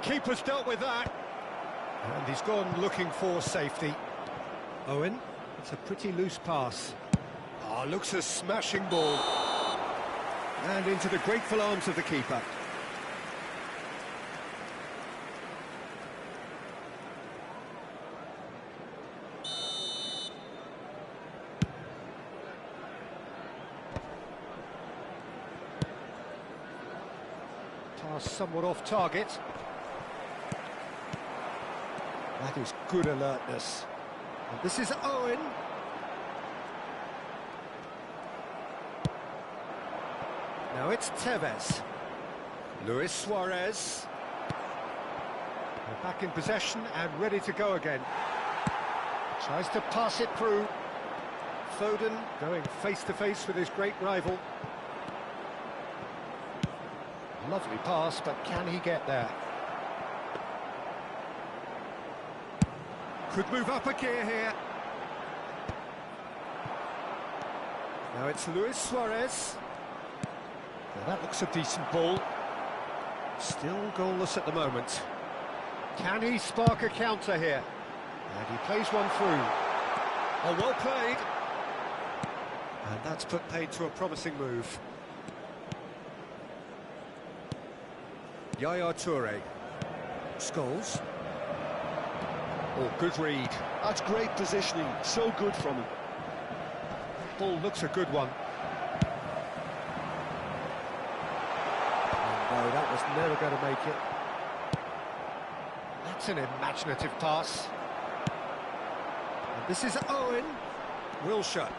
keeper's dealt with that. And he's gone looking for safety. Owen, it's a pretty loose pass. Ah, looks a smashing ball. And into the grateful arms of the keeper. Pass somewhat off target. That is good alertness. And this is Owen. Now it's Tevez. Luis Suarez. They're back in possession and ready to go again. Tries to pass it through. Foden going face-to-face with his great rival. Lovely pass, but can he get there? Could move up a gear here. Now it's Luis Suarez. Now that looks a decent ball. Still goalless at the moment. Can he spark a counter here? And he plays one through. Oh, well played. And that's put paid to a promising move. Yaya Toure. Scholes. Oh, good read. That's great positioning, so good from him. Ball looks a good one. Oh, no, that was never going to make it. That's an imaginative pass. And this is Owen. Wilshere.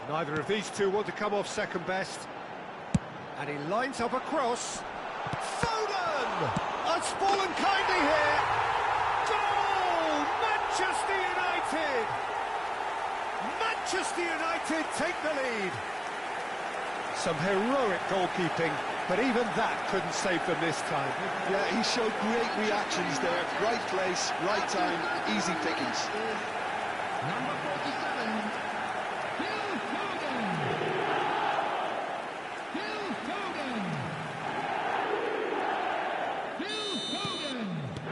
Neither of these two want to come off second best. And he lines up a cross. Foden! That's fallen kindly here. Goal! Manchester United! Manchester United take the lead. Some heroic goalkeeping, but even that couldn't save them this time. Yeah, he showed great reactions there. Right place, right time, easy pickings. Number 47, Phil Foden. Phil Foden. Phil Foden.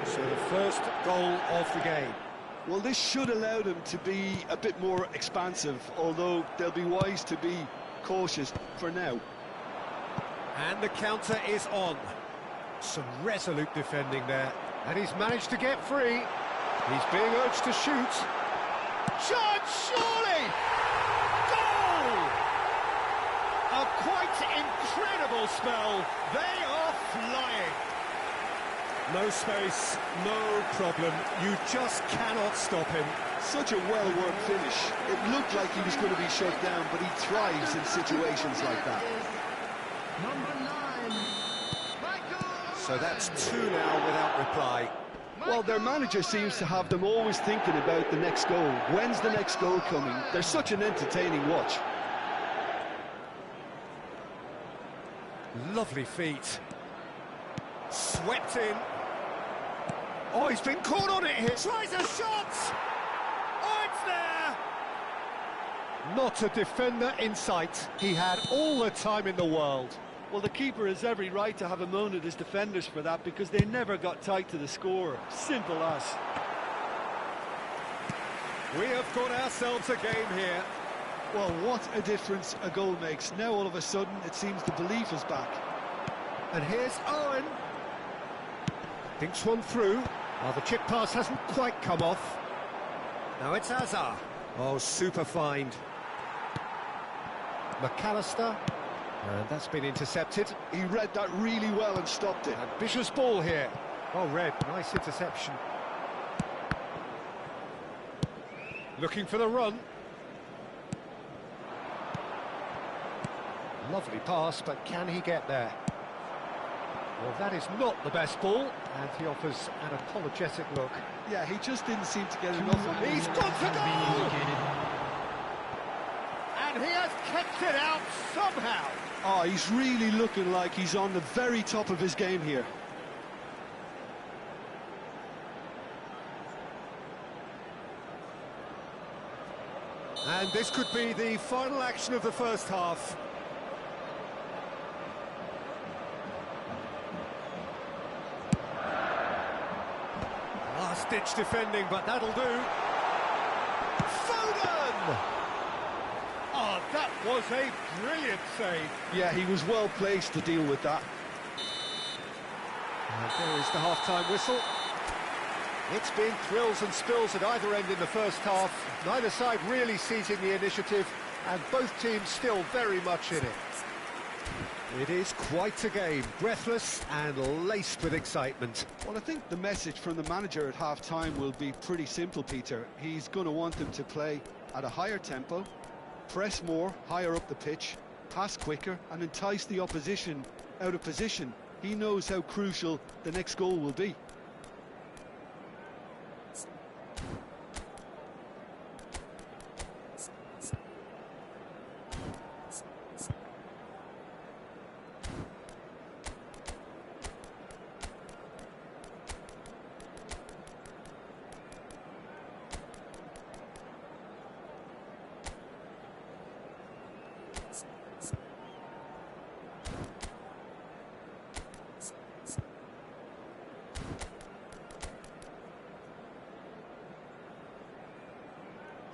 So the first goal of the game. Well, this should allow them to be a bit more expansive, although they'll be wise to be cautious for now. And the counter is on. Some resolute defending there. And he's managed to get free. He's being urged to shoot. Shot, surely! Goal! A quite incredible spell. They are flying. No space, no problem. You just cannot stop him. Such a well-worked finish. It looked like he was going to be shut down, but he thrives in situations like that. Number 9, Michael. So that's 2 now without reply. Well, their manager seems to have them always thinking about the next goal. When's the next goal coming? They're such an entertaining watch. Lovely feet. Swept in. Oh, he's been caught on it here. Tries a shot. Oh, it's there. Not a defender in sight. He had all the time in the world. Well, the keeper has every right to have a moan at his defenders for that, because they never got tight to the score. Simple as. We have got ourselves a game here. Well, what a difference a goal makes. Now, all of a sudden, it seems the belief is back. And here's Owen. Thinks one through. Well, the chip pass hasn't quite come off. Now it's Hazard. Oh, super find. McAllister. And that's been intercepted. He read that really well and stopped it. Ambitious ball here. Oh, read. Nice interception. Looking for the run. Lovely pass, but can he get there? Well, that is not the best ball, and he offers an apologetic look. Yeah, he just didn't seem to get enough of it. He's got to go! And he has kept it out somehow. Oh, he's really looking like he's on the very top of his game here. And this could be the final action of the first half. last-ditch defending, but that'll do. Foden! Oh, that was a brilliant save. Yeah, he was well placed to deal with that. And there is the half-time whistle. It's been thrills and spills at either end in the first half. Neither side really seizing the initiative, and both teams still very much in it. It is quite a game, breathless and laced with excitement. Well, I think the message from the manager at half-time will be pretty simple, Peter. He's going to want them to play at a higher tempo, press more, higher up the pitch, pass quicker, and entice the opposition out of position. He knows how crucial the next goal will be.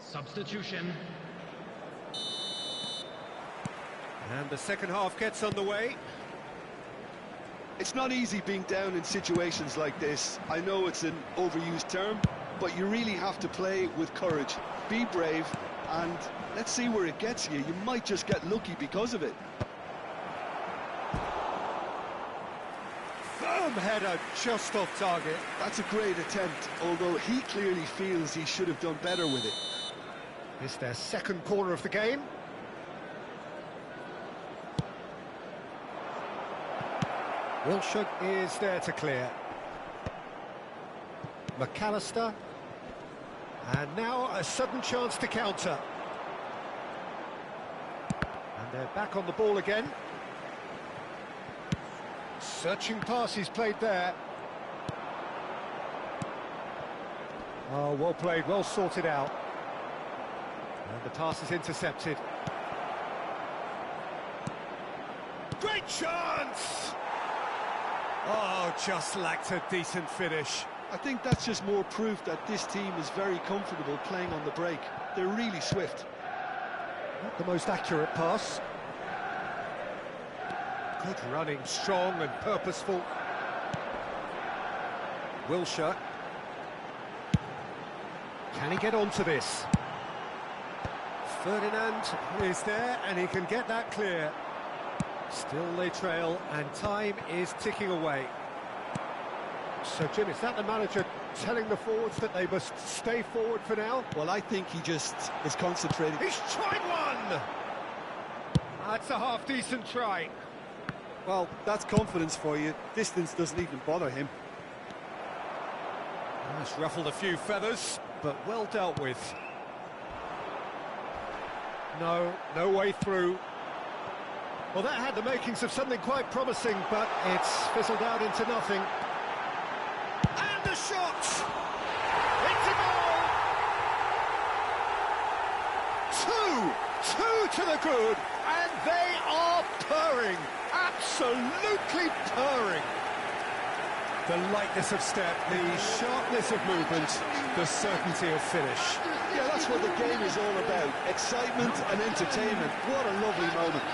Substitution. And the second half gets underway. It's not easy being down in situations like this. I know it's an overused term, but you really have to play with courage. Be brave, and let's see where it gets you. You might just get lucky because of it. Firm header, just off target. That's a great attempt, although he clearly feels he should have done better with it. It's their second corner of the game. Wilshere is there to clear. McAllister. And now a sudden chance to counter. And they're back on the ball again. Searching pass he's played there. Oh, well played, well sorted out. And the pass is intercepted. Great chance! Oh, just lacked a decent finish. I think that's just more proof that this team is very comfortable playing on the break. They're really swift. Not the most accurate pass. Good running, strong and purposeful. Wilshere. Can he get onto this? Ferdinand is there and he can get that clear. Still they trail and time is ticking away. So Jim, is that the manager telling the forwards that they must stay forward for now? Well, I think he just is concentrating. He's tried one! That's a half-decent try. Well, that's confidence for you. Distance doesn't even bother him. That's ruffled a few feathers, but well dealt with. No way through. Well, that had the makings of something quite promising, but it's fizzled out into nothing. And the shot! It's a goal! Two to the good, and they are purring, absolutely purring. The lightness of step, the sharpness of movement, the certainty of finish. Yeah, that's what the game is all about. Excitement and entertainment. What a lovely moment.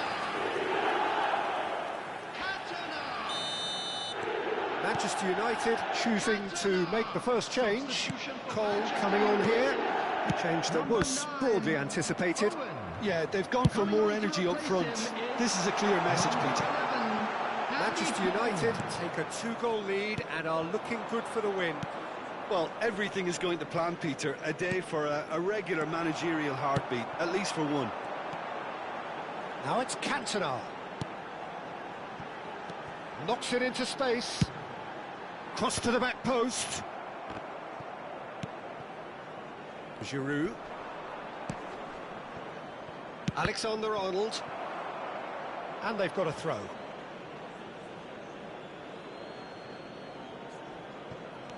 Manchester United choosing to make the first change. Cole coming on here. A change that was broadly anticipated. Yeah, they've gone for more energy up front. This is a clear message, Peter. Manchester United take a 2-goal lead and are looking good for the win. Well, everything is going to plan, Peter. A day for a regular managerial heartbeat, at least for one. Now it's Cantona. Knocks it into space. Cross to the back post. Giroud. Alexander-Arnold. And they've got a throw.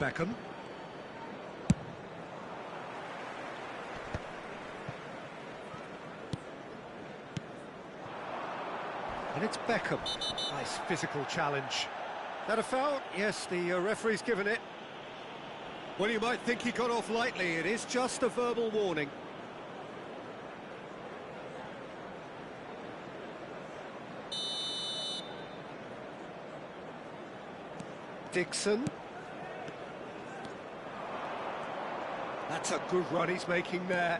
Beckham. And it's Beckham. Nice physical challenge. That a foul? Yes, the referee's given it. Well, you might think he got off lightly. It is just a verbal warning. Dixon. That's a good run he's making there.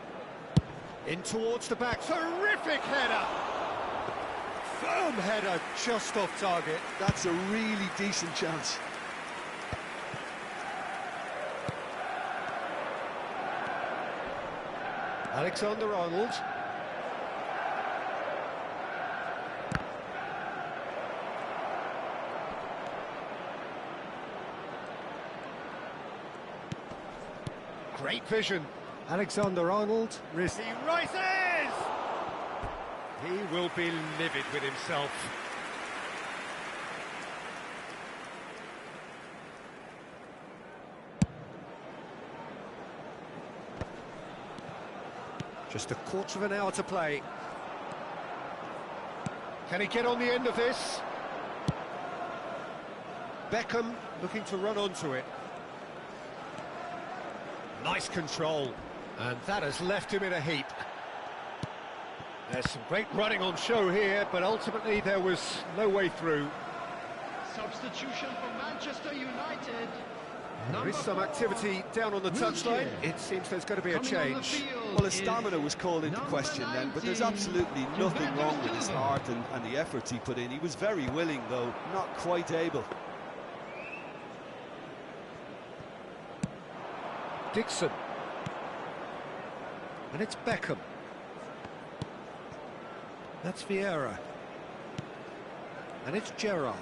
In towards the back. Terrific header! Firm header, just off target. That's a really decent chance. Alexander-Arnold. Great vision. Alexander-Arnold. He rises! He will be livid with himself. Just a quarter of an hour to play. Can he get on the end of this? Beckham looking to run onto it. Nice control, and that has left him in a heap. There's some great running on show here, but ultimately there was no way through. Substitution for Manchester United. There is some activity down on the touchline. It seems there's going to be a change. Well, his stamina was called into question then, but there's absolutely nothing wrong with his heart and the efforts he put in. He was very willing, though, not quite able. Dixon. And it's Beckham. That's Vieira. And it's Gerrard.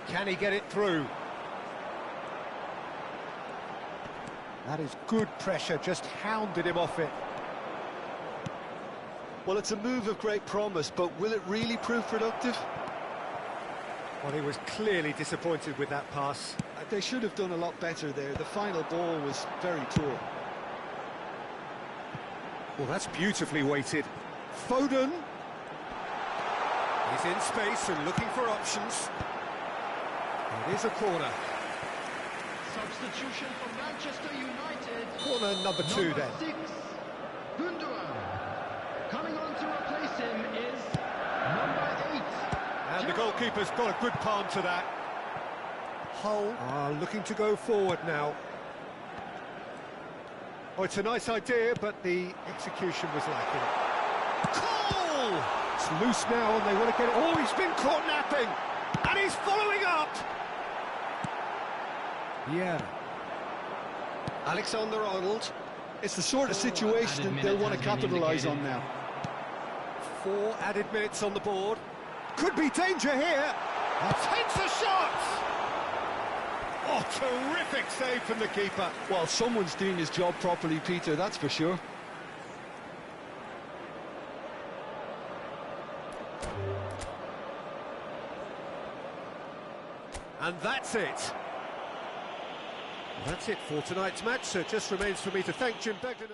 Can he get it through? That is good pressure, just hounded him off it. Well, it's a move of great promise, but will it really prove productive? Well, he was clearly disappointed with that pass. They should have done a lot better there. The final ball was very poor. Well, that's beautifully weighted. Foden. He's in space and looking for options. It is a corner. Substitution for Manchester United. Corner number 2 then. 6, Gundogan. Coming on to replace him is number 8. And the goalkeeper's got a good palm to that. Hull are looking to go forward now. Oh, it's a nice idea, but the execution was lacking. Goal! It's loose now, and they want to get it. Oh, he's been caught napping, and he's following up. Yeah. Alexander-Arnold. It's the sort of situation they'll want to capitalise on now. 4 added minutes on the board. Could be danger here. Takes a shot. Oh, terrific save from the keeper. Well, someone's doing his job properly, Peter, that's for sure. And that's it. That's it for tonight's match. So it just remains for me to thank Jim Begden.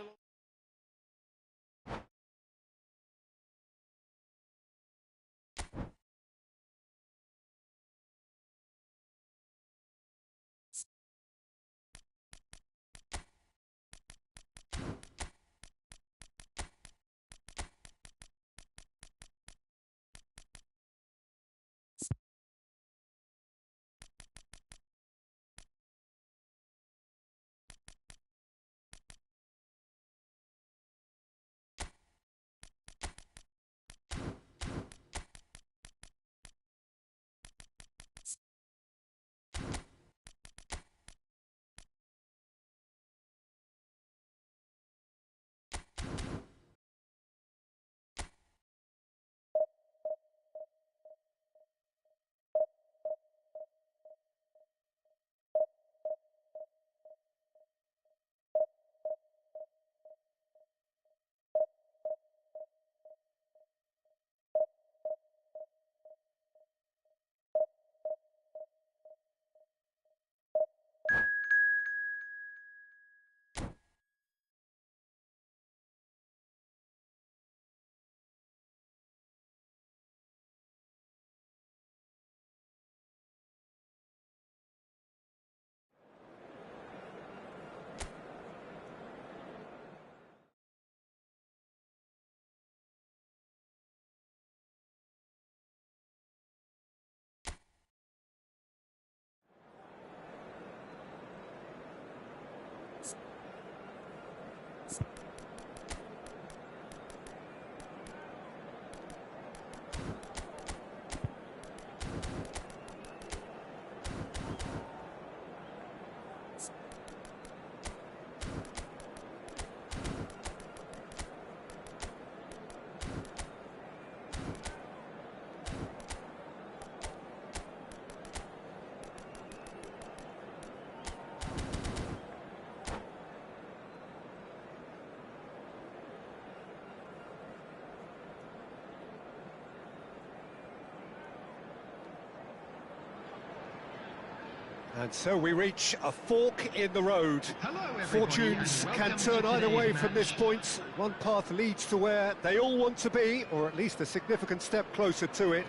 And so we reach a fork in the road. Hello, everybody, Fortunes and can welcome turn to either way today's from this match. point. One path leads to where they all want to be, or at least a significant step closer to it.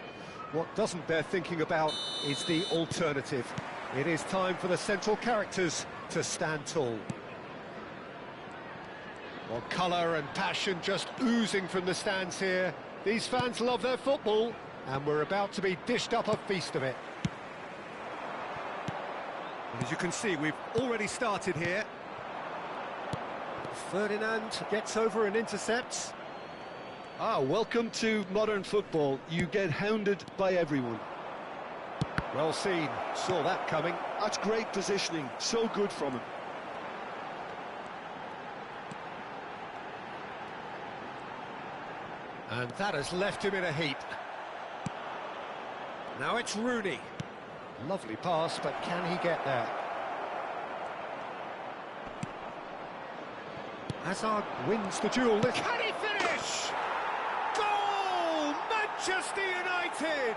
What doesn't bear thinking about is the alternative. It is time for the central characters to stand tall. Well, colour and passion just oozing from the stands here. These fans love their football, and we're about to be dished up a feast of it. As you can see, we've already started here. Ferdinand gets over and intercepts. Welcome to modern football. You get hounded by everyone. Well seen, saw that coming. That's great positioning, so good from him. And that has left him in a heap. Now it's Rooney. Lovely pass, but can he get there? Hazard wins the duel. Can he finish? Goal! Manchester United!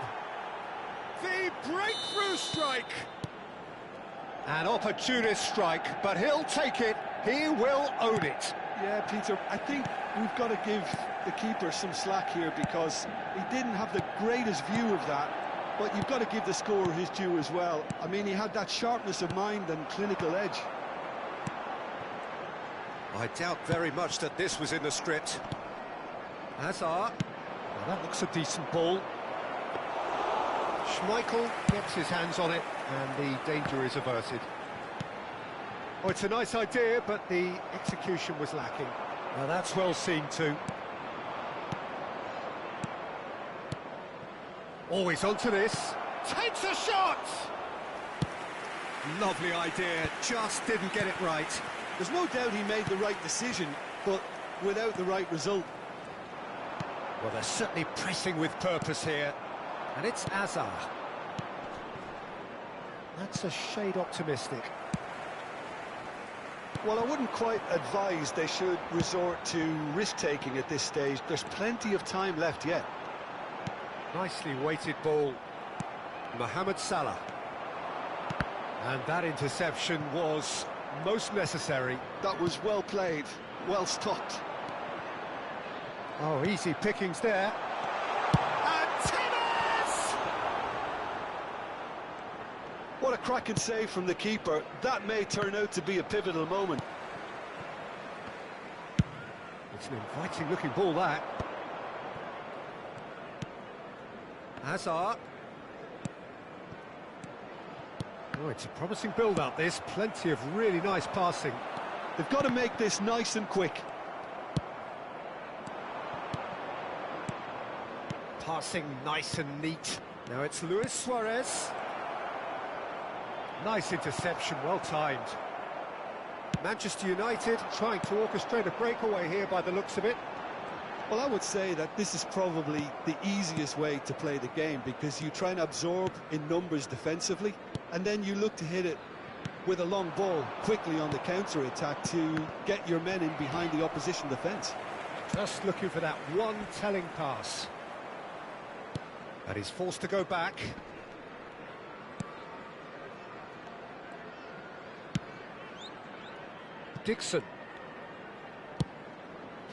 The breakthrough strike! An opportunist strike, but he'll take it. He will own it. Yeah, Peter, I think we've got to give the keeper some slack here because he didn't have the greatest view of that, but you've got to give the scorer his due as well. I mean, he had that sharpness of mind and clinical edge. I doubt very much that this was in the script. Hazard. Well, that looks a decent ball. Schmeichel gets his hands on it, and the danger is averted. Oh, it's a nice idea, but the execution was lacking. Now that's well seen too. Always onto this. Takes a shot! Lovely idea, just didn't get it right. There's no doubt he made the right decision, but without the right result. Well, they're certainly pressing with purpose here. And it's Hazard. That's a shade optimistic. Well, I wouldn't quite advise they should resort to risk-taking at this stage. There's plenty of time left yet. Nicely weighted ball. Mohamed Salah. And that interception was most necessary. That was well played, well stopped. Oh, easy pickings there. And Tevez! What a cracking save from the keeper. That may turn out to be a pivotal moment. It's an inviting looking ball, that. Hazard. Oh, it's a promising build-up, this. Plenty of really nice passing. They've got to make this nice and quick. Passing nice and neat. Now it's Luis Suarez. Nice interception, well timed. Manchester United trying to orchestrate a breakaway here by the looks of it. Well, I would say that this is probably the easiest way to play the game because you try and absorb in numbers defensively and then you look to hit it with a long ball quickly on the counter-attack to get your men in behind the opposition defence. Just looking for that one telling pass. And he's forced to go back. Dixon.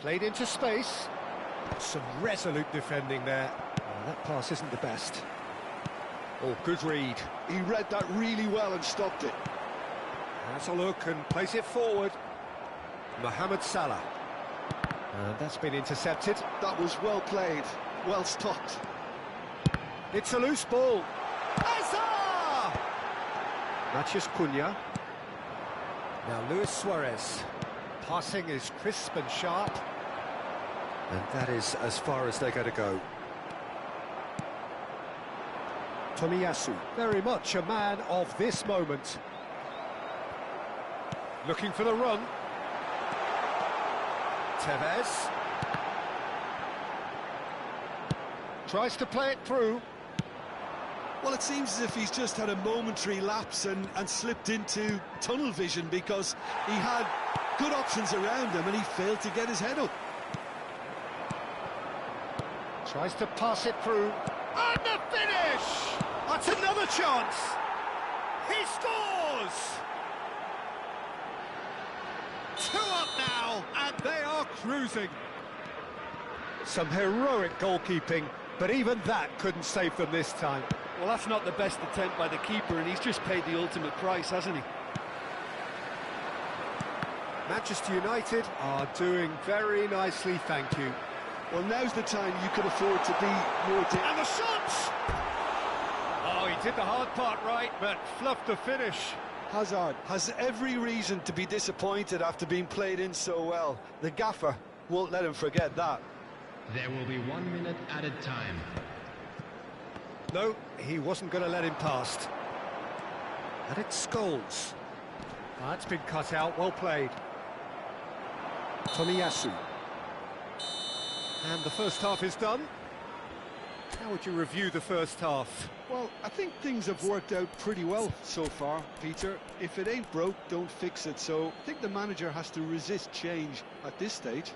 Played into space. Some resolute defending there. Oh, that pass isn't the best. Oh, good read. He read that really well and stopped it. Has a look and plays it forward. Mohamed Salah. And that's been intercepted. That was well played, well stopped. It's a loose ball. Hazard! Matheus Cunha. Now Luis Suarez. Passing is crisp and sharp. And that is as far as they're going to go. Tomiyasu, very much a man of this moment. Looking for the run. Tevez. Tries to play it through. Well, it seems as if he's just had a momentary lapse and slipped into tunnel vision because he had good options around him and he failed to get his head up. Tries to pass it through. And the finish! That's another chance! He scores! 2 up now, and they are cruising. Some heroic goalkeeping, but even that couldn't save them this time. Well, that's not the best attempt by the keeper, and he's just paid the ultimate price, hasn't he? Manchester United are doing very nicely, thank you. Well, now's the time you could afford to be more... And the shots! Oh, he did the hard part right, but fluffed the finish. Hazard has every reason to be disappointed after being played in so well. The gaffer won't let him forget that. There will be 1 minute added time. No, he wasn't going to let him past. And it's Scholes. That's been cut out, well played. Tomiyasu. And the first half is done. How would you review the first half? Well, I think things have worked out pretty well so far, Peter. If it ain't broke, don't fix it. So I think the manager has to resist change at this stage.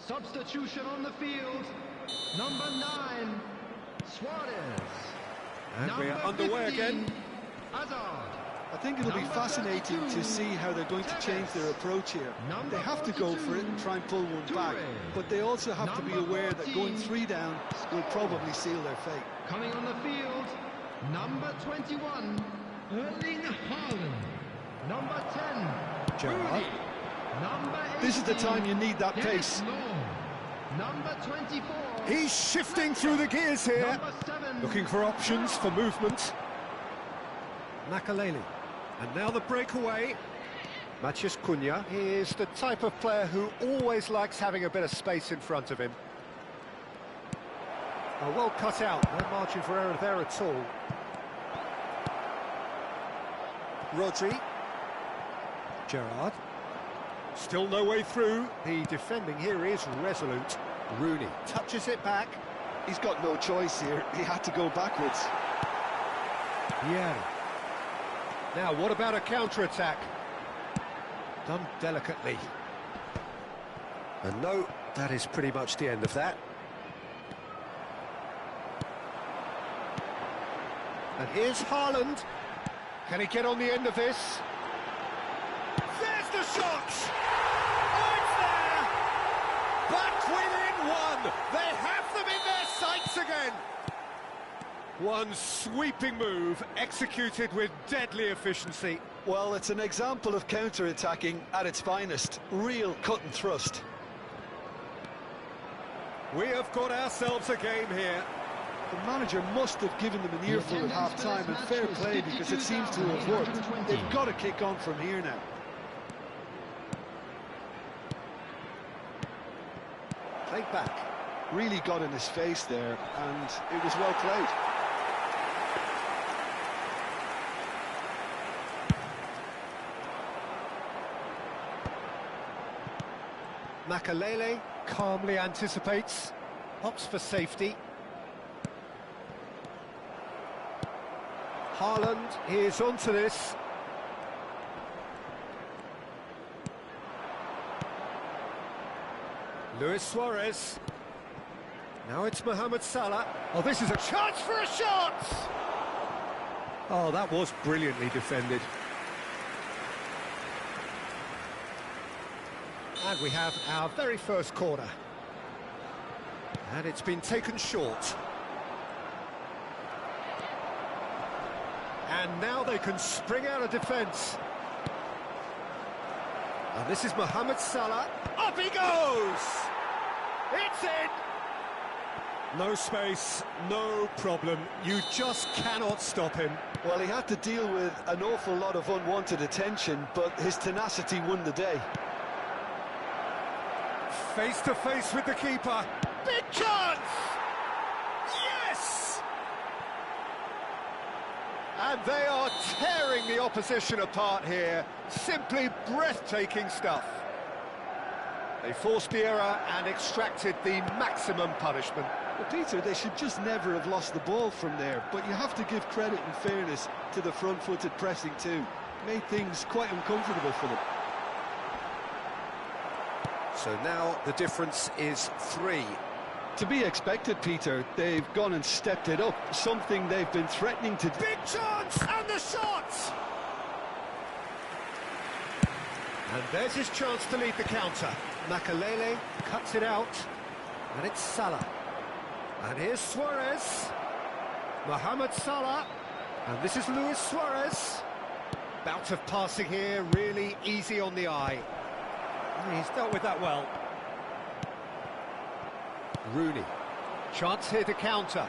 Substitution on the field. Number 9, Suarez. And Number we're underway 15, again. Hazard. I think it'll be Number fascinating 32, to see how they're going to change their approach here. Number They have to go for it and try and pull one back, Toure. but they also have to be Number aware that going 14, 3 down will probably seal their fate. Coming on the field, number 21, Erling Haaland. Number 10, Gerrard. Rooney. Number 18, This is the time you need that pace. Dennis Law. Number 24, He's shifting through the gears here. number 7, Looking for options for movement. Makaleli. And now the breakaway. Matheus Cunha is the type of player who always likes having a bit of space in front of him. Oh, well cut out, no margin for error there at all. Rodri. Gerrard. Still no way through. The defending here is resolute. Rooney touches it back. He's got no choice here. He had to go backwards. Yeah. Now, what about a counter-attack? Done delicately. And no, that is pretty much the end of that. And here's Haaland. Can he get on the end of this? There's the shot! Oh, it's there! Back within 1! They have them in their sights again! One sweeping move, executed with deadly efficiency. Well, it's an example of counter-attacking at its finest. Real cut and thrust. We have got ourselves a game here. The manager must have given them an earful at half-time, and fair play because it seems to have worked. They've got to kick on from here now. Played back. Really got in his face there, and it was well played. Makaleli calmly anticipates, opts for safety. Haaland is onto this. Luis Suarez. Now it's Mohamed Salah. Oh, this is a chance for a shot! Oh, that was brilliantly defended. And we have our very first corner. And it's been taken short. And now they can spring out of defence. And this is Mohamed Salah. Up he goes! It's in! No space, no problem. You just cannot stop him. Well, he had to deal with an awful lot of unwanted attention, but his tenacity won the day. Face to face with the keeper. Big chance! Yes! And they are tearing the opposition apart here. Simply breathtaking stuff. They forced the error and extracted the maximum punishment. Well, Peter, they should just never have lost the ball from there, but you have to give credit and fairness to the front-footed pressing too. Made things quite uncomfortable for them. So now the difference is 3. To be expected, Peter. They've gone and stepped it up, something they've been threatening to do. Big chance, and the shot! And there's his chance to lead the counter. Makalele cuts it out, and it's Salah. And here's Suarez. Mohamed Salah. And this is Luis Suarez. Bout of passing here, really easy on the eye. He's dealt with that well. Rooney. Chance here to counter.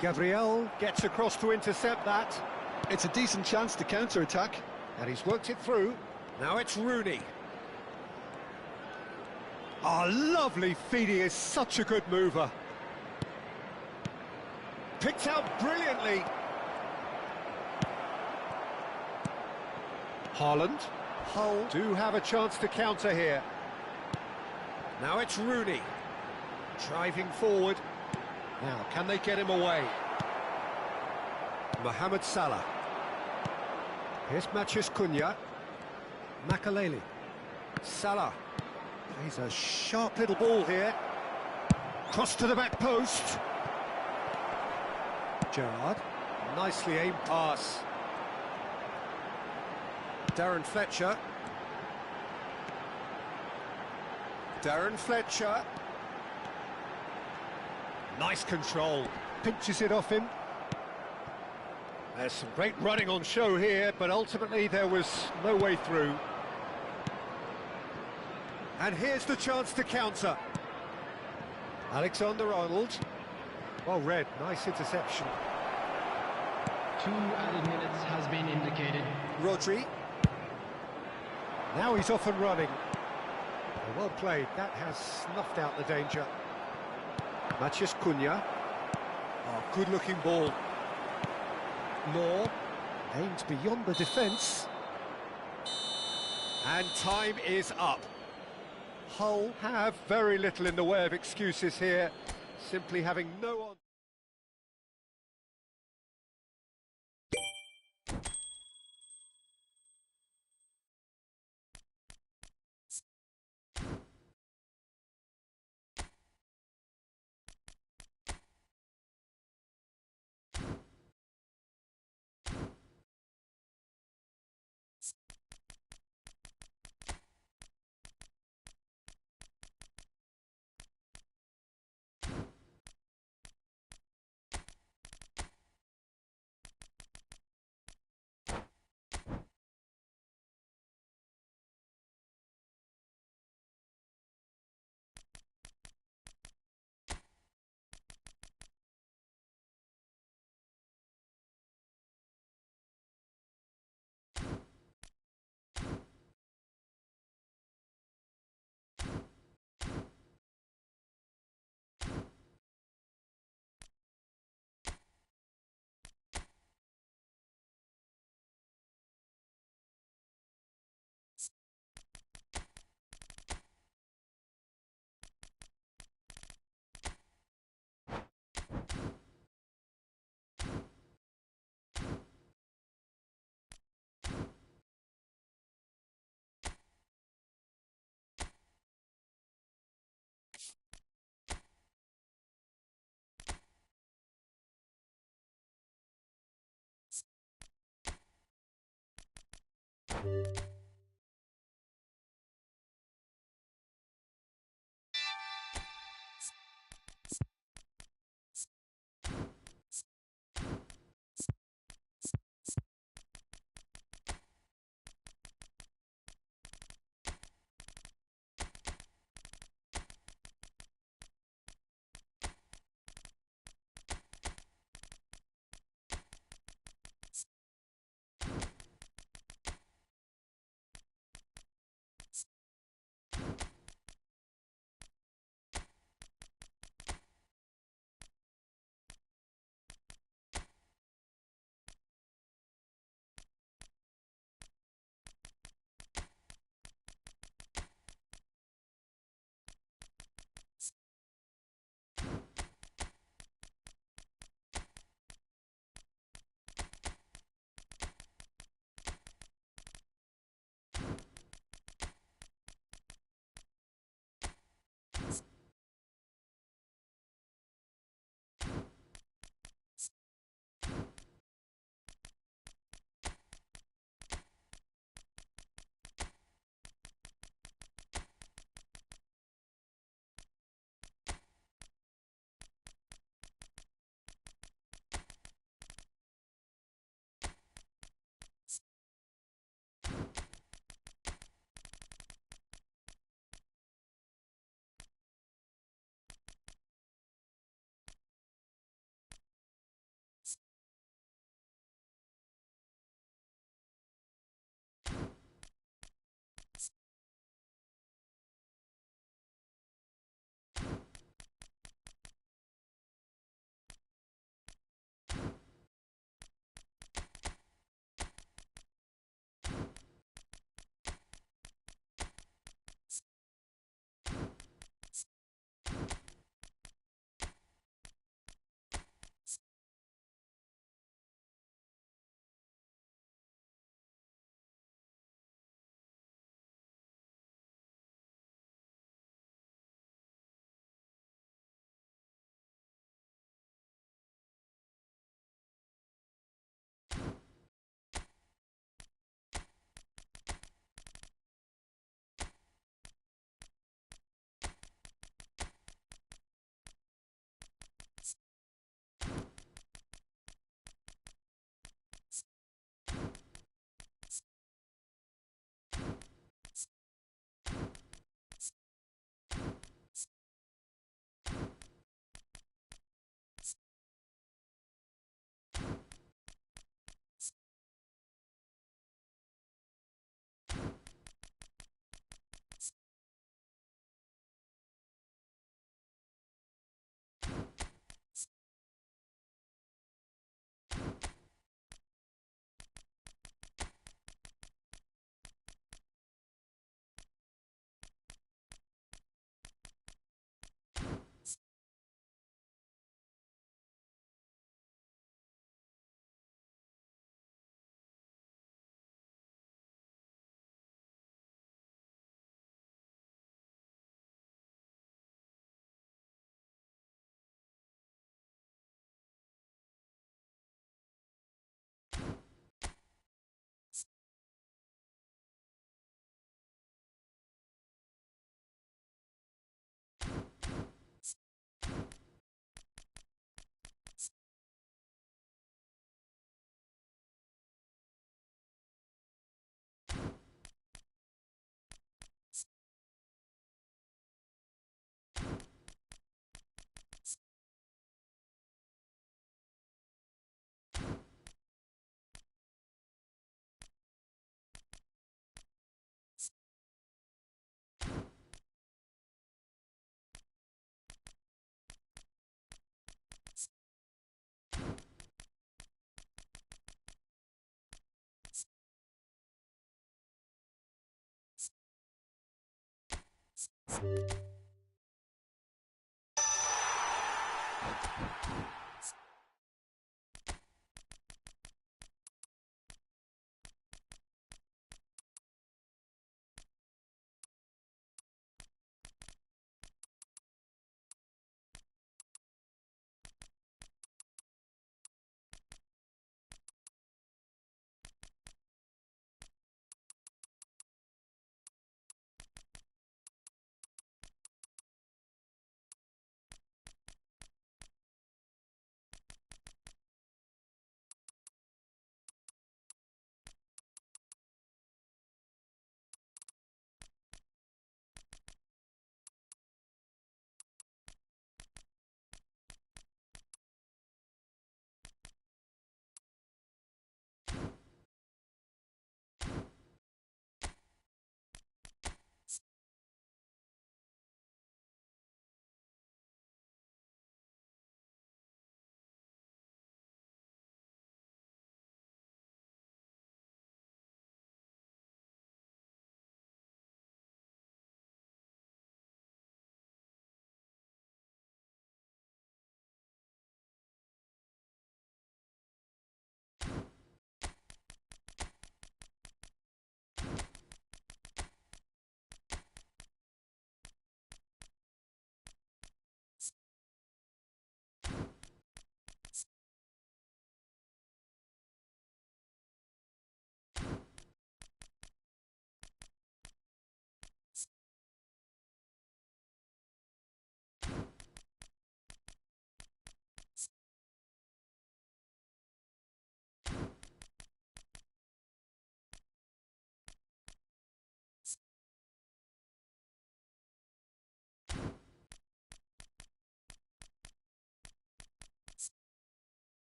Gabriel gets across to intercept that. It's a decent chance to counter-attack. And he's worked it through. Now it's Rooney. Oh, lovely feed. He is such a good mover. Picked out brilliantly. Haaland. Hull do have a chance to counter here. Now it's Rooney. Driving forward. Now, can they get him away? Mohamed Salah. Here's Mathias Cunha. Makalele. Salah. Plays a sharp little ball here. Cross to the back post. Gerrard. Nicely aimed pass. Darren Fletcher. Darren Fletcher. Nice control. Pinches it off him. There's some great running on show here, but ultimately there was no way through. And here's the chance to counter. Alexander-Arnold. Well read, nice interception. 2 added minutes has been indicated. Rodri. Now he's off and running. Well played, that has snuffed out the danger. Mathias Cunha. Oh, good-looking ball. Law aimed beyond the defence. And time is up. Hull have very little in the way of excuses here, simply having no on.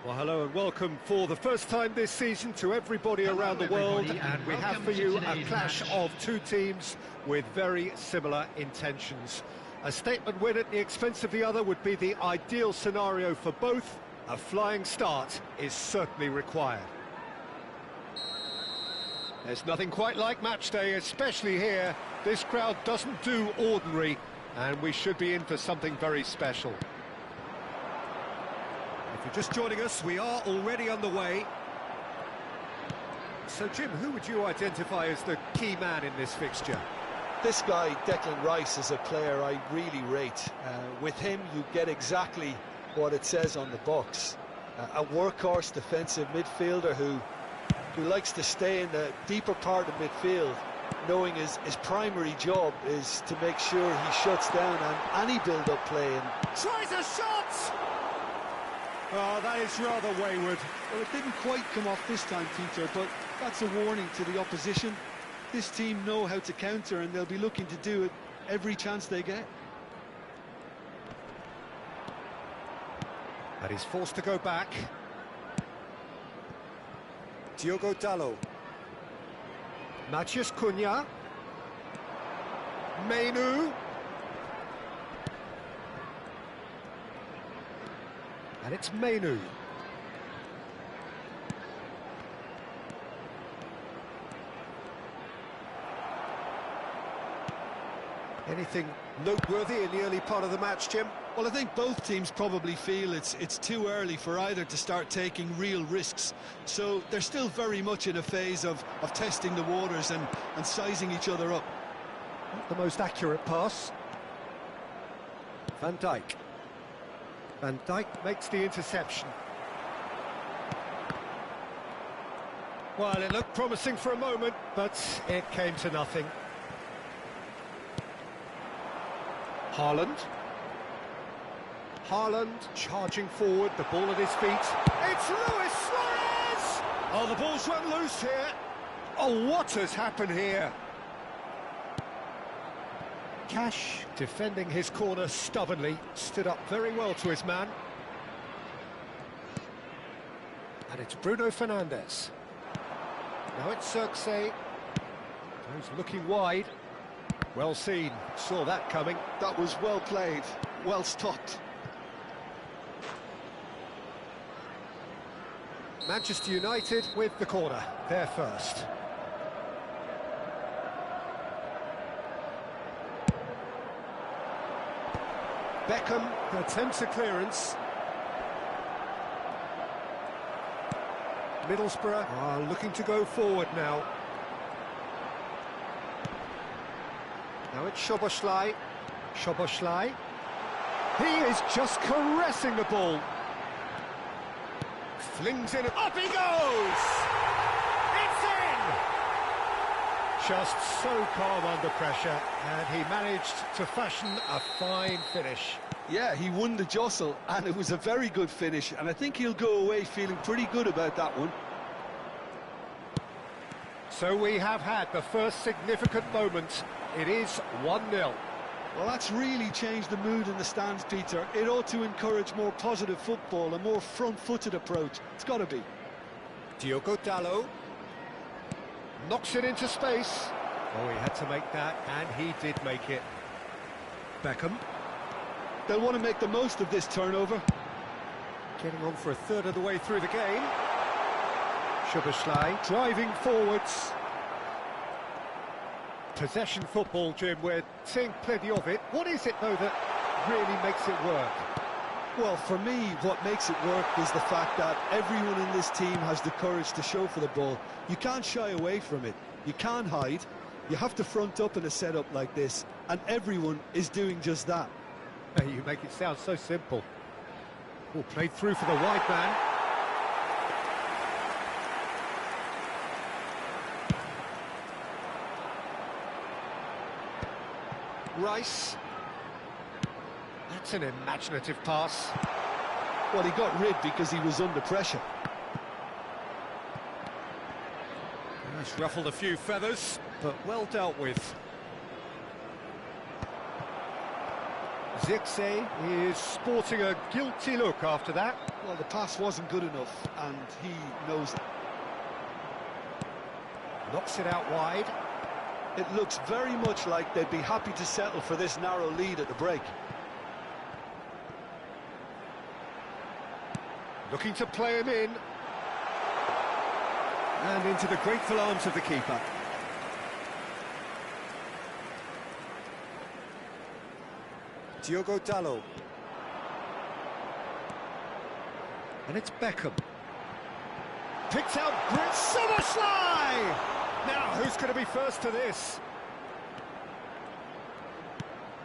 Well, hello and welcome for the first time this season to everybody around the world, and we have for you a clash of two teams with very similar intentions. A statement win at the expense of the other would be the ideal scenario for both. A flying start is certainly required. There's nothing quite like match day, especially here. This crowd doesn't do ordinary, and we should be in for something very special. If you're just joining us, we are already underway. So, Jim, who would you identify as the key man in this fixture? This guy, Declan Rice, is a player I really rate. With him, you get exactly what it says on the box. A workhorse defensive midfielder who likes to stay in the deeper part of midfield, knowing his primary job is to make sure he shuts down any build-up play. And tries a shot! Oh, that is rather wayward. Well, it didn't quite come off this time, Peter, but that's a warning to the opposition. This team know how to counter, and they'll be looking to do it every chance they get. But he's forced to go back. Diogo Dalot. Matheus Cunha. Menu. And it's Menu. Anything noteworthy in the early part of the match, Jim? Well, I think both teams probably feel it's too early for either to start taking real risks. So they're still very much in a phase of testing the waters and sizing each other up. Not the most accurate pass. Van Dijk. Van Dijk makes the interception. Well, it looked promising for a moment, but it came to nothing. Haaland. Haaland charging forward, the ball at his feet. It's Luis Suarez! Oh, the ball's run loose here. Oh, what has happened here? Cash, defending his corner stubbornly, stood up very well to his man. And it's Bruno Fernandes. Now it's Xerxes. He's looking wide. Well seen, saw that coming. That was well played, well stopped. Manchester United with the corner, they're first. Beckham attempts a clearance. Middlesbrough are looking to go forward now. Now it's Szoboszlai. Szoboszlai. He is just caressing the ball. Flings in, up he goes! It's in! Just so calm under pressure, and he managed to fashion a fine finish. Yeah, he won the jostle, and it was a very good finish, and I think he'll go away feeling pretty good about that one. So we have had the first significant moment. It is 1-0. Well, that's really changed the mood in the stands, Peter. It ought to encourage more positive football, a more front-footed approach. It's got to be. Diogo Dalot knocks it into space. Oh, he had to make that, and he did make it. Beckham. They'll want to make the most of this turnover. Getting on for a third of the way through the game. Szoboszlai driving forwards. Possession football, Jim, we're seeing plenty of it. What is it, though, that really makes it work? Well, for me, what makes it work is the fact that everyone in this team has the courage to show for the ball. You can't shy away from it. You can't hide. You have to front up in a setup like this, and everyone is doing just that. You make it sound so simple. Oh, played through for the wide man. Rice. That's an imaginative pass. Well, he got rid because he was under pressure. He's ruffled a few feathers, but well dealt with. Zirkzee is sporting a guilty look after that. Well, the pass wasn't good enough, and he knows it. Knocks it out wide. It looks very much like they'd be happy to settle for this narrow lead at the break. Looking to play him in. And into the grateful arms of the keeper. Diogo Dalot. And it's Beckham. Picked out Grit Summerslide! Now, who's going to be first to this?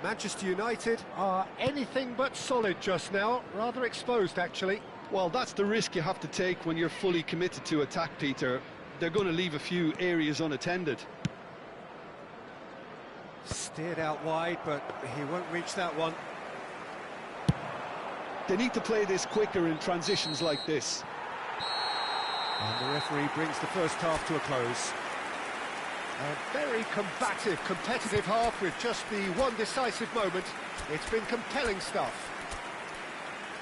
Manchester United are anything but solid just now. Rather exposed, actually. Well, that's the risk you have to take when you're fully committed to attack, Peter. They're going to leave a few areas unattended. Steered out wide, but he won't reach that one. They need to play this quicker in transitions like this. And the referee brings the first half to a close. A very combative, competitive half with just the one decisive moment. It's been compelling stuff.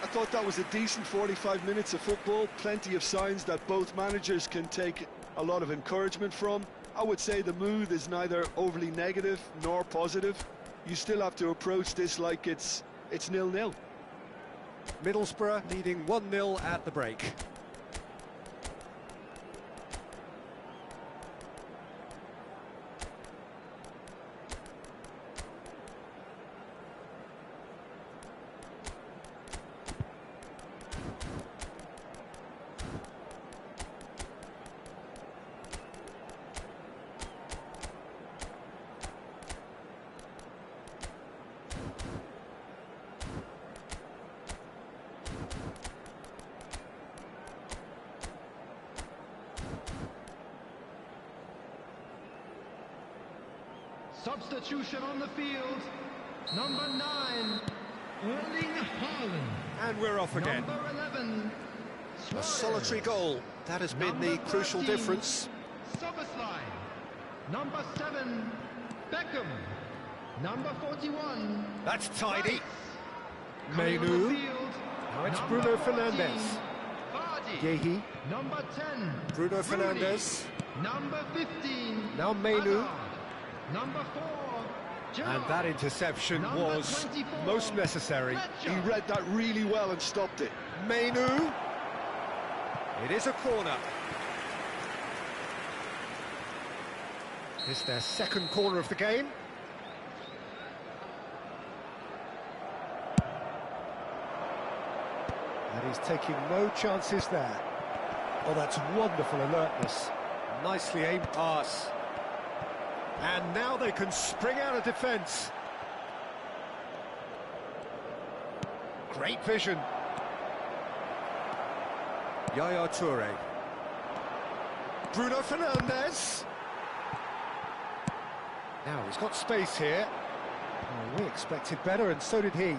I thought that was a decent 45 minutes of football. Plenty of signs that both managers can take a lot of encouragement from. I would say the mood is neither overly negative nor positive. You still have to approach this like it's 0-0. Middlesbrough leading 1-0 at the break. Substitution on the field. Number 9, Erling Haaland. And we're off again. Number 11, A Suarez. solitary goal. That has been the Number crucial 13, difference. Szoboszlai. Number 7, Beckham. Number 41. That's tidy. Rice. Coming on the Mainu. field, Now it's number Bruno 14, Fernandes. Vardy. Yehi. Number 10, Bruno Rooney. Fernandes. Number 15, Now Mainu. Hazard. Number 4, Gerrard. And that interception Number was 24, most necessary. Fletcher. He read that really well and stopped it. Mainu. It is a corner. It's their second corner of the game. And he's taking no chances there. Oh, that's wonderful alertness. Nicely aimed pass. And now they can spring out of defence. Great vision. Yaya Toure. Bruno Fernandes. Now he's got space here. Oh, we expected better, and so did he.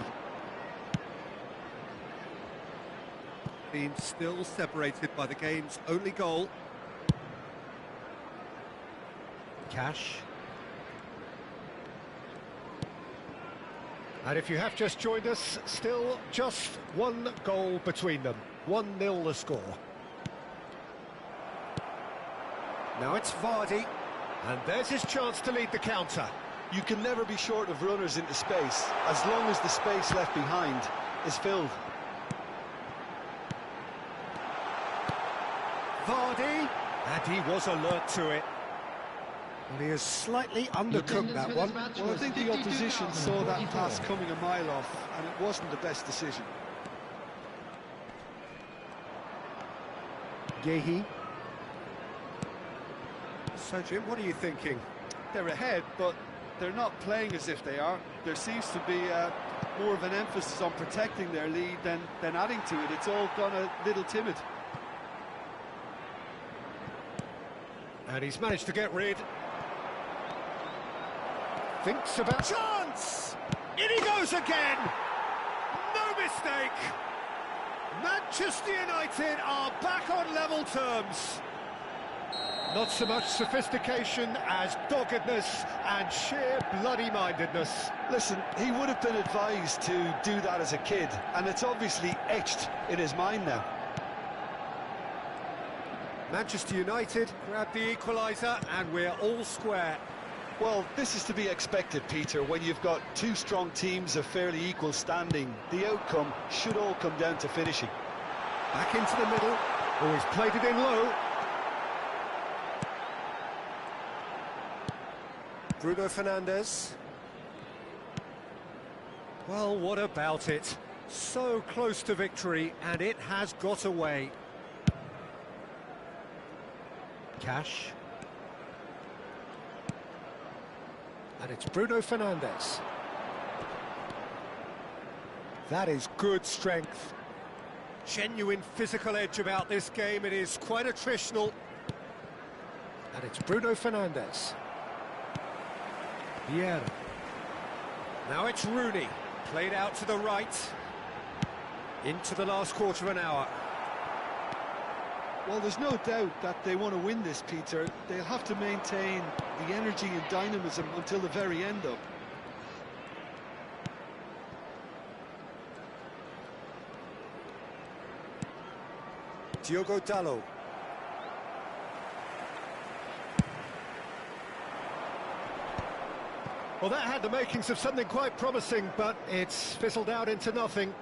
Being still separated by the game's only goal. Cash. And if you have just joined us, still just one goal between them. 1-0 the score. Now it's Vardy, and there's his chance to lead the counter. You can never be short of runners into space, as long as the space left behind is filled. Vardy, and he was alert to it. Well, he has slightly undercooked that one. Well, I think the opposition saw that pass coming a mile off, and it wasn't the best decision. Yehi. So, Jim, what are you thinking? They're ahead, but they're not playing as if they are. There seems to be more of an emphasis on protecting their lead than adding to it. It's all gone a little timid. And he's managed to get rid. Thinks about chance! In he goes again! No mistake! Manchester United are back on level terms. Not so much sophistication as doggedness and sheer bloody-mindedness. Listen, he would have been advised to do that as a kid, and it's obviously etched in his mind now. Manchester United grab the equaliser, and we're all square. Well, this is to be expected, Peter, when you've got two strong teams of fairly equal standing. The outcome should all come down to finishing. Back into the middle. Always played it in low. Bruno Fernandes. Well, what about it? So close to victory, and it has got away. Cash. And it's Bruno Fernandes. That is good strength. Genuine physical edge about this game. It is quite attritional. And it's Bruno Fernandes. Vieira. Now it's Rooney. Played out to the right. Into the last quarter of an hour. Well, there's no doubt that they want to win this, Peter. They'll have to maintain the energy and dynamism until the very end, though. Diogo Dalot. Well, that had the makings of something quite promising, but it's fizzled out into nothing.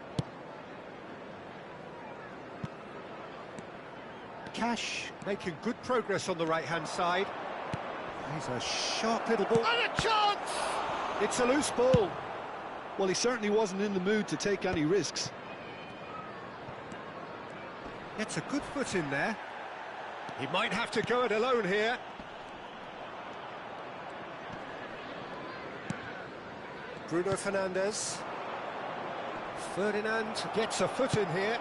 Cash making good progress on the right-hand side. He's a sharp little ball. And a chance! It's a loose ball. Well, he certainly wasn't in the mood to take any risks. Gets a good foot in there. He might have to go it alone here. Bruno Fernandes. Ferdinand gets a foot in here.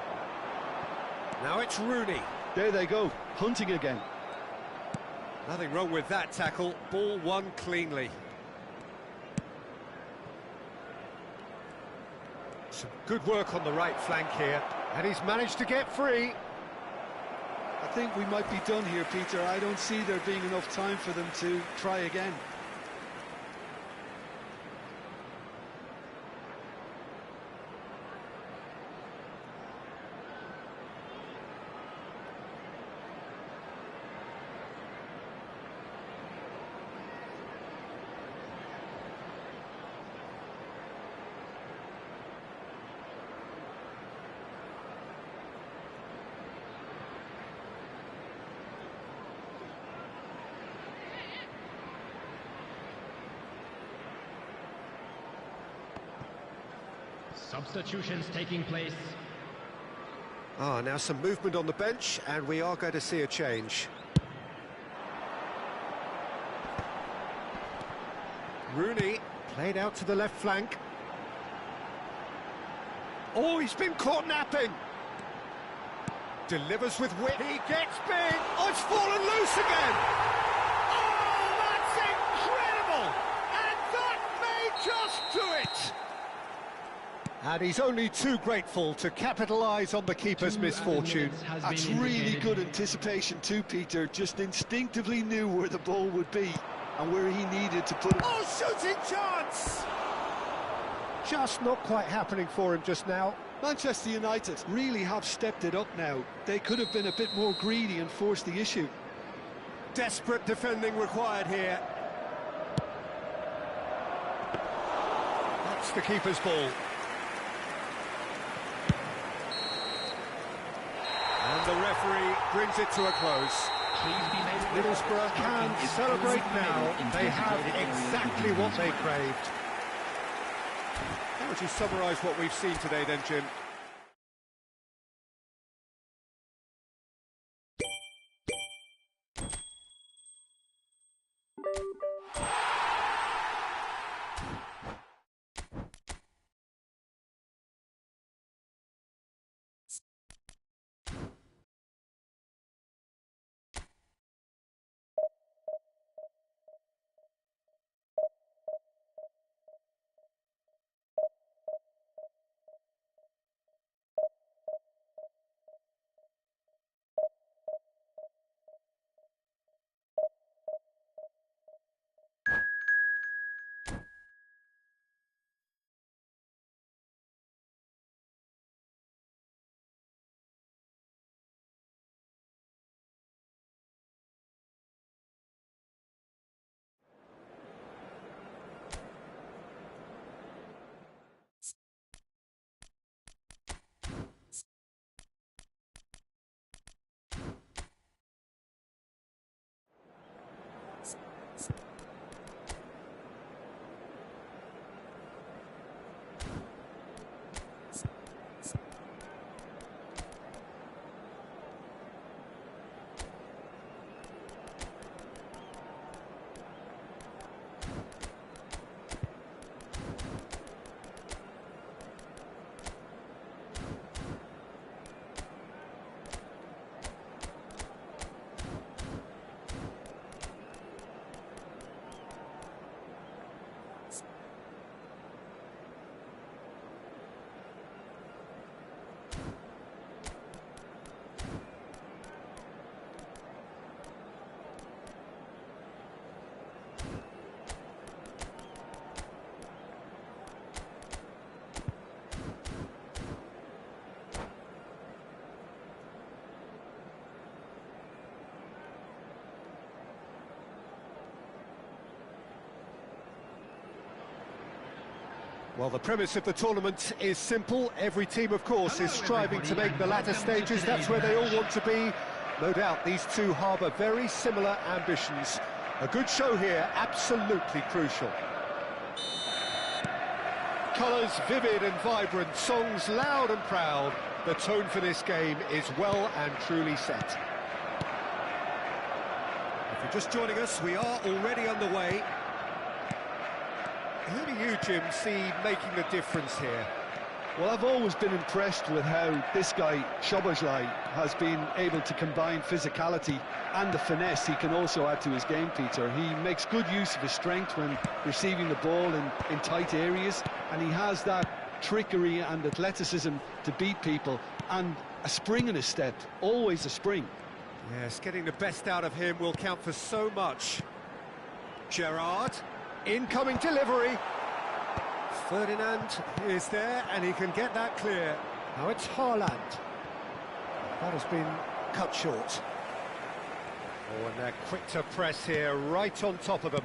Now it's Rooney. There they go, hunting again. Nothing wrong with that tackle. Ball won cleanly. Some good work on the right flank here. And he's managed to get free. I think we might be done here, Peter. I don't see there being enough time for them to try again. Substitutions taking place. Now some movement on the bench, and we are going to see a change. Rooney played out to the left flank. Oh, he's been caught napping. Delivers with wit. He gets big. Oh, it's fallen loose again. Oh, that's incredible. And that may just do it. And he's only too grateful to capitalise on the keeper's misfortune. That's really good anticipation too, Peter. Just instinctively knew where the ball would be and where he needed to put it. Oh, shooting chance! Just not quite happening for him just now. Manchester United really have stepped it up now. They could have been a bit more greedy and forced the issue. Desperate defending required here. That's the keeper's ball. And the referee brings it to a close. Middlesbrough can celebrate now. They have exactly what they craved. How would you summarise what we've seen today then, Jim? Well, the premise of the tournament is simple. Every team, of course, is striving to make the latter stages. That's where they all want to be. No doubt these two harbour very similar ambitions. A good show here, absolutely crucial. Colours vivid and vibrant, songs loud and proud. The tone for this game is well and truly set. If you're just joining us, we are already underway. Who do you, Jim, see making the difference here? Well, I've always been impressed with how this guy, Szoboszlai, has been able to combine physicality and the finesse he can also add to his game, Peter. He makes good use of his strength when receiving the ball in tight areas, and he has that trickery and athleticism to beat people, and a spring in his step, always a spring. Yes, getting the best out of him will count for so much. Gerrard, incoming delivery. Ferdinand is there, and he can get that clear. Now it's Haaland. That has been cut short. Oh, and they're quick to press here, right on top of them.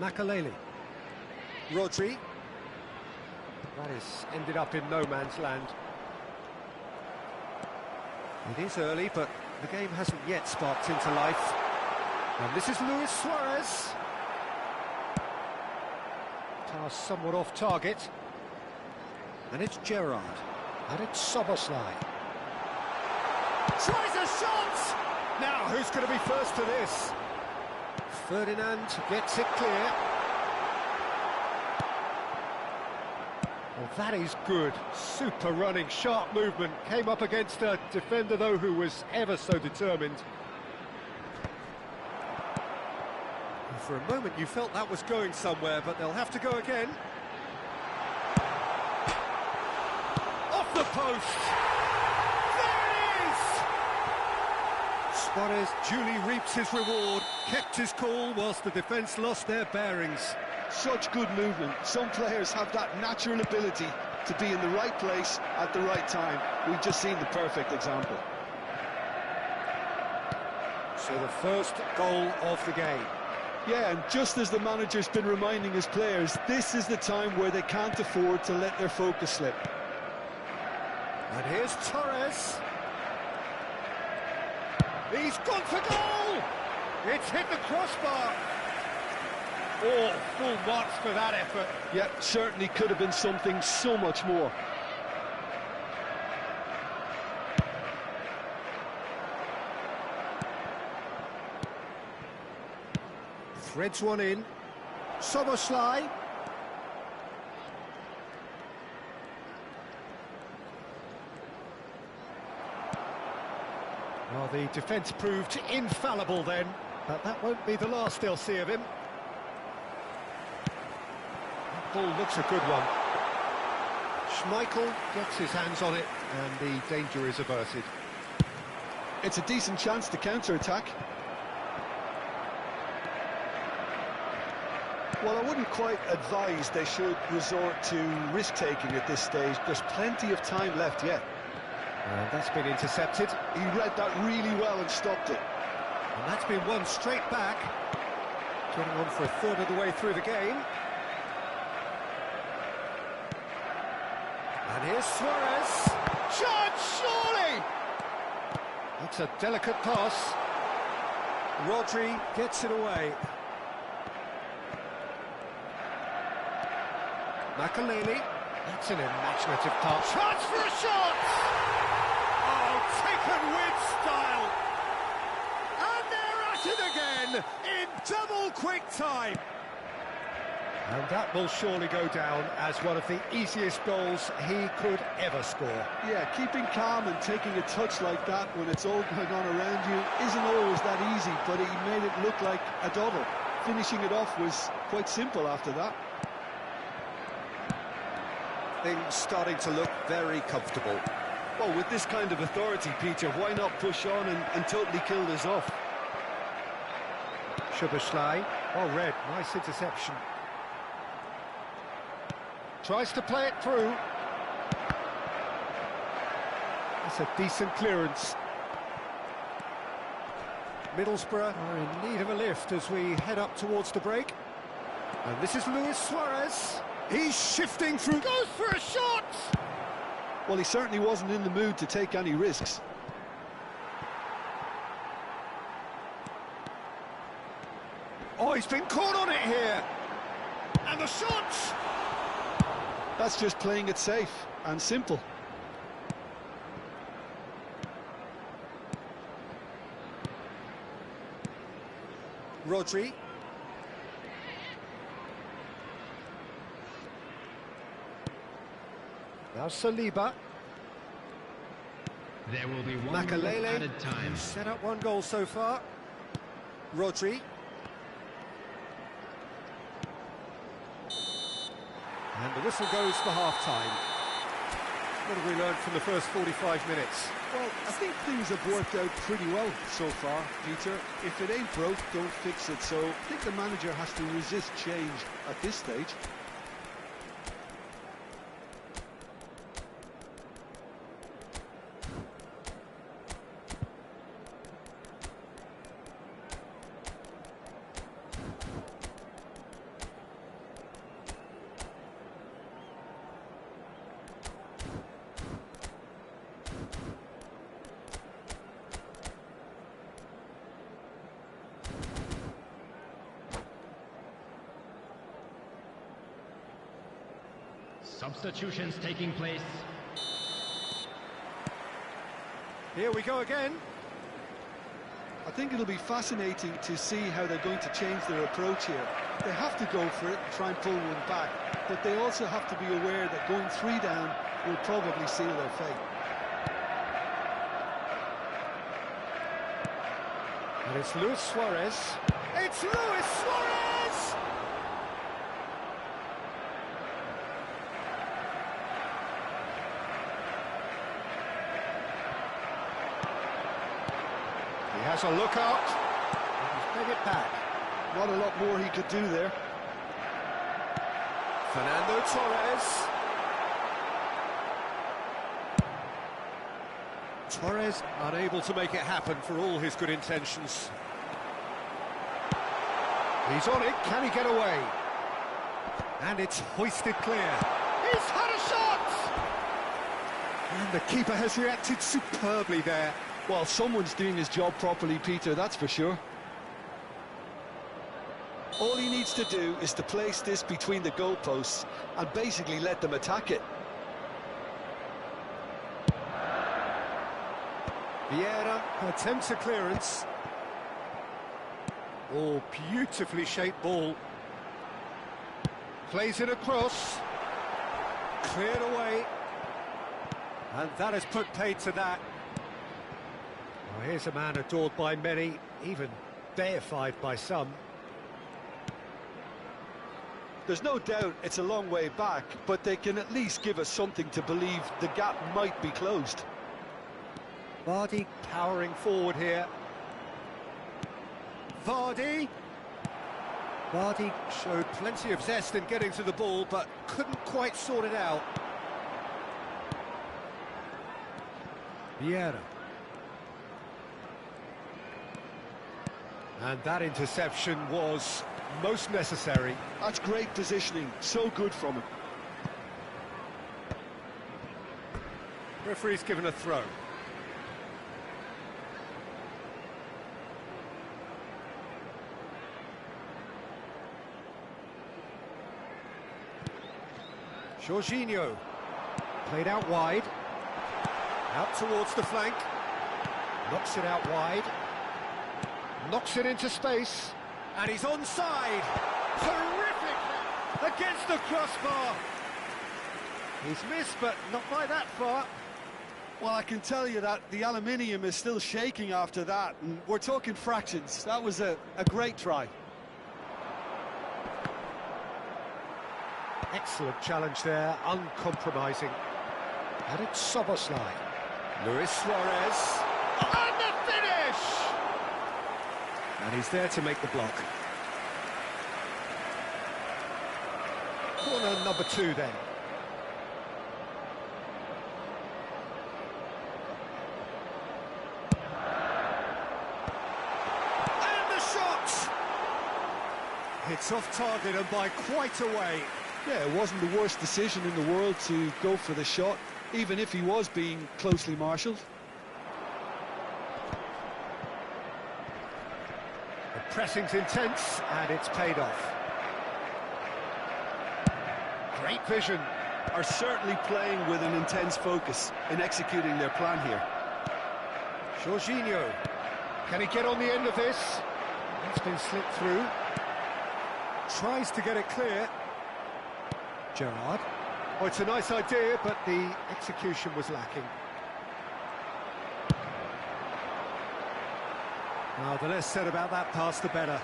Makaleli. Rodri. That has ended up in no man's land. It is early, but the game hasn't yet sparked into life. And this is Luis Suarez. Pass somewhat off target. And it's Gerrard. And it's Szoboszlai. Tries a shot! Now, who's going to be first to this? Ferdinand gets it clear. Well, that is good. Super running, sharp movement. Came up against a defender, though, who was ever so determined. And for a moment, you felt that was going somewhere, but they'll have to go again. Off the post! There it is! Suarez duly reaps his reward, kept his cool whilst the defence lost their bearings. Such good movement. Some players have that natural ability to be in the right place at the right time. We've just seen the perfect example. So the first goal of the game. Yeah, and just as the manager's been reminding his players, this is the time where they can't afford to let their focus slip. And here's Torres. He's gone for goal! It's hit the crossbar. Oh, full marks for that effort. Yeah, certainly could have been something so much more. Threads one in. Szoboszlai. Well, the defence proved infallible then, but that won't be the last they'll see of him. Ball looks a good one. Schmeichel gets his hands on it, and the danger is averted. It's a decent chance to counter-attack. Well, I wouldn't quite advise they should resort to risk-taking at this stage. There's plenty of time left yet. And that's been intercepted. He read that really well and stopped it. And that's been won straight back. Getting on for a third of the way through the game. And here's Suarez. Shot, surely! It's a delicate pass. Rodri gets it away. Makaleli. That's an imaginative pass. Chance for a shot! Oh, taken with style. And they're at it again in double quick time. And that will surely go down as one of the easiest goals he could ever score. Yeah, keeping calm and taking a touch like that when it's all going on around you isn't always that easy, but he made it look like a doddle. Finishing it off was quite simple after that. Things starting to look very comfortable. Well, with this kind of authority, Peter, why not push on and totally kill this off? Szoboszlai. Oh, Red, nice interception. Tries to play it through. That's a decent clearance. Middlesbrough are in need of a lift as we head up towards the break. And this is Luis Suarez. He's shifting through. Goes for a shot! Well, he certainly wasn't in the mood to take any risks. Oh, he's been caught on it here. And the shot! That's just playing it safe and simple. Rodri. Now Saliba. There will be 1 minute Makaleli. added time. Set up 1 goal so far. Rodri. And the whistle goes for half-time. What have we learned from the first 45 minutes? Well, I think things have worked out pretty well so far, Peter. If it ain't broke, don't fix it. So I think the manager has to resist change at this stage. Substitutions taking place. Here we go again. I think it'll be fascinating to see how they're going to change their approach here. They have to go for it and try and pull one back, but they also have to be aware that going 3 down will probably seal their fate. And it's Luis Suarez. It's Luis Suarez! He has a look out. He's bring it back. Not a lot more he could do there. Fernando Torres. Torres unable to make it happen for all his good intentions. He's on it, can he get away? And it's hoisted clear. He's had a shot! And the keeper has reacted superbly there. Well, someone's doing his job properly, Peter, that's for sure. All he needs to do is to place this between the goalposts and basically let them attack it. Vieira attempts a clearance. Oh, beautifully shaped ball. Plays it across. Cleared away. And that has put paid to that. Well, here's a man adored by many, even deified by some. There's no doubt it's a long way back, but they can at least give us something to believe the gap might be closed. Vardy powering forward here. Vardy showed plenty of zest in getting to the ball, but couldn't quite sort it out. Vieira. And that interception was most necessary. That's great positioning, so good from him. Referee's given a throw. Jorginho. Played out wide. Out towards the flank. Knocks it out wide. Knocks it into space. And he's onside. Terrific! Against the crossbar. He's missed, but not by that far. Well, I can tell you that the aluminium is still shaking after that, and we're talking fractions. That was a great try. Excellent challenge there, uncompromising. And it's Soboslai. Luis Suarez. And the finish! And he's there to make the block. Corner number 2 then. And the shot! It's off target and by quite a way. Yeah, it wasn't the worst decision in the world to go for the shot, even if he was being closely marshalled. The pressing's intense, and it's paid off. Great vision. Are certainly playing with an intense focus in executing their plan here. Jorginho. Can he get on the end of this? It's been slipped through. Tries to get it clear. Gerrard. Oh, it's a nice idea, but the execution was lacking. Well, the less said about that pass, the better.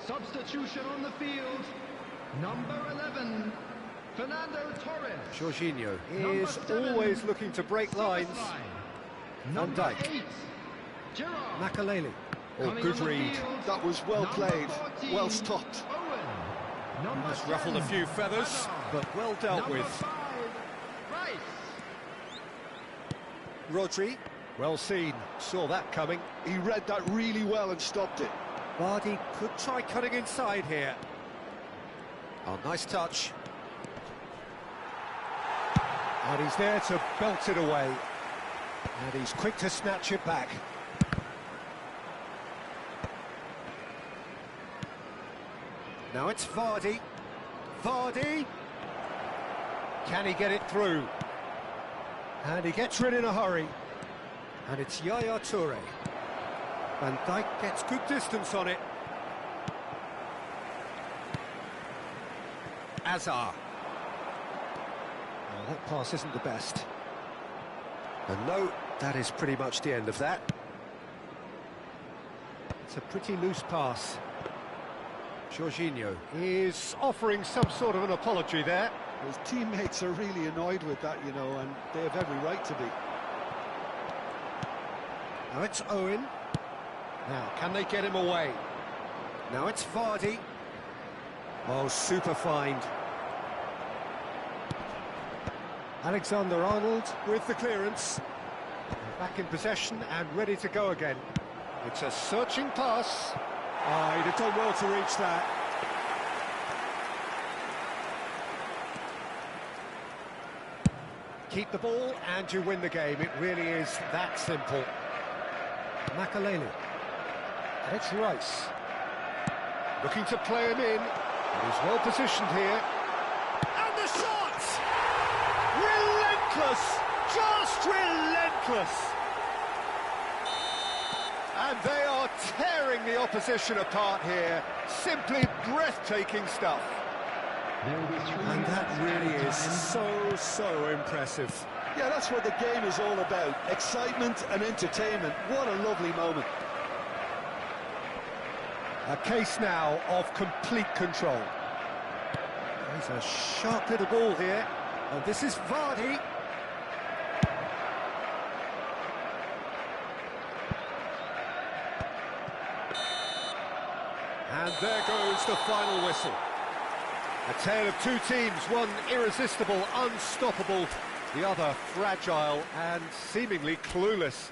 Substitution on the field. Number 11, Fernando Torres. Jorginho Number is 7, always looking to break lines. Van Number Dijk. 8, Gerrard. Makaleli. Oh, Coming good on the read. field, That was well number played, 14, well stopped. Owen. Number Just ruffled 10, a few feathers, Hazard. but well dealt Number with. 5, Rice. Rodri. Well seen. Saw that coming. He read that really well and stopped it. Vardy could try cutting inside here. Oh, nice touch. And he's there to belt it away. And he's quick to snatch it back. Now it's Vardy. Vardy! Can he get it through? And he gets rid in a hurry. And it's Yaya Toure. Van Dijk gets good distance on it. Hazard. Well, that pass isn't the best. And no, that is pretty much the end of that. It's a pretty loose pass. Jorginho is offering some sort of an apology there. His teammates are really annoyed with that, you know, and they have every right to be. Now it's Owen. Now, can they get him away? Now it's Vardy. Oh, super find. Alexander-Arnold with the clearance. Back in possession and ready to go again. It's a searching pass. Oh, he'd have done well to reach that. Keep the ball and you win the game. It really is that simple. Makaleli. And it's Rice. Looking to play him in. He's well positioned here. And the shot! Relentless! Just relentless! And they are tearing the opposition apart here. Simply breathtaking stuff. And that really is so impressive. Yeah, that's what the game is all about. Excitement and entertainment. What a lovely moment. A case now of complete control. He's a sharp little ball here. And this is Vardy. And there goes the final whistle. A tale of two teams, one irresistible, unstoppable, the other fragile and seemingly clueless.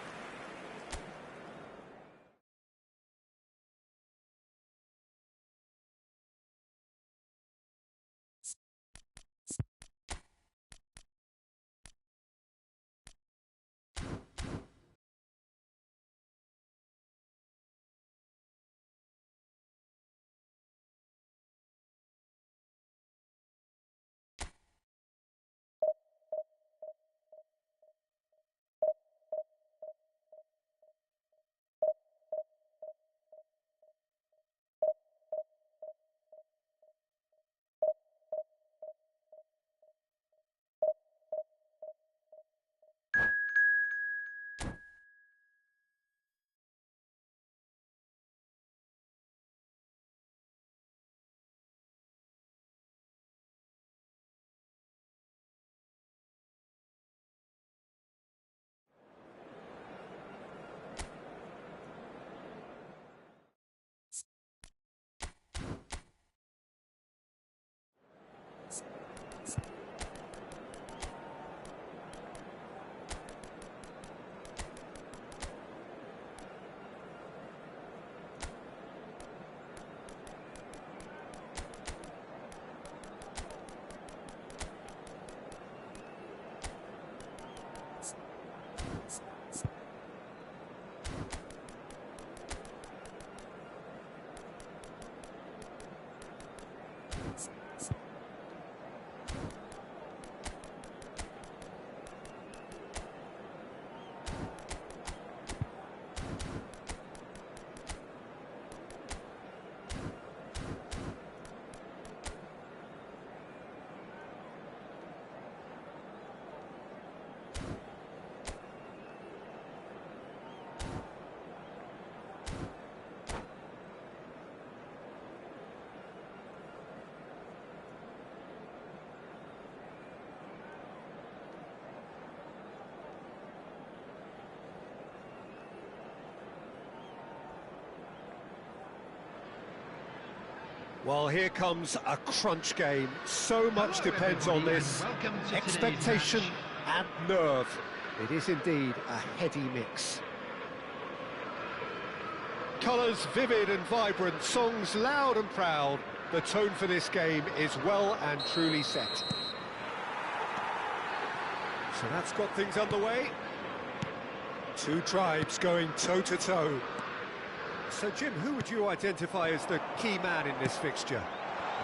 Well, here comes a crunch game. So much depends on this. Expectation and nerve. It is indeed a heady mix. Colours vivid and vibrant, songs loud and proud. The tone for this game is well and truly set. So that's got things underway. Two tribes going toe-to-toe. So, Jim, who would you identify as the key man in this fixture?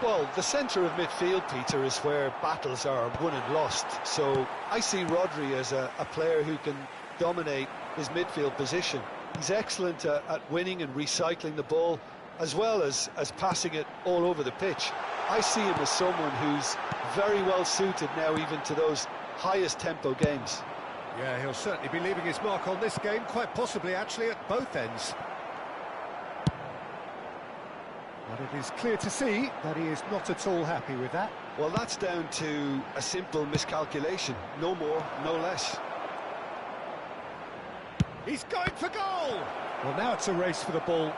Well, the centre of midfield, Peter, is where battles are won and lost. So I see Rodri as a player who can dominate his midfield position. He's excellent at winning and recycling the ball, as well as passing it all over the pitch. I see him as someone who's very well suited now even to those highest tempo games. Yeah, he'll certainly be leaving his mark on this game, quite possibly actually at both ends. But it is clear to see that he is not at all happy with that. Well, that's down to a simple miscalculation. No more, no less. He's going for goal! Well, now it's a race for the ball.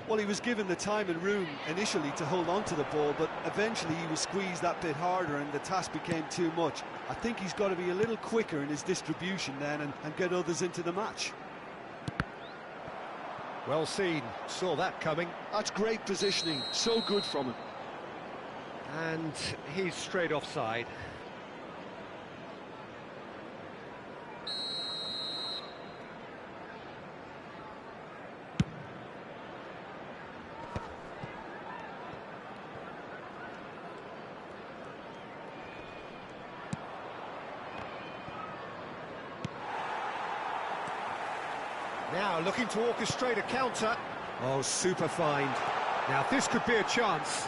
Well, he was given the time and room initially to hold on to the ball, but eventually he was squeezed that bit harder and the task became too much. I think he's got to be a little quicker in his distribution then and get others into the match. Well seen, saw that coming. That's great positioning, so good from him. And he's straight offside. Now looking to orchestrate a counter. Oh, super find. Now this could be a chance.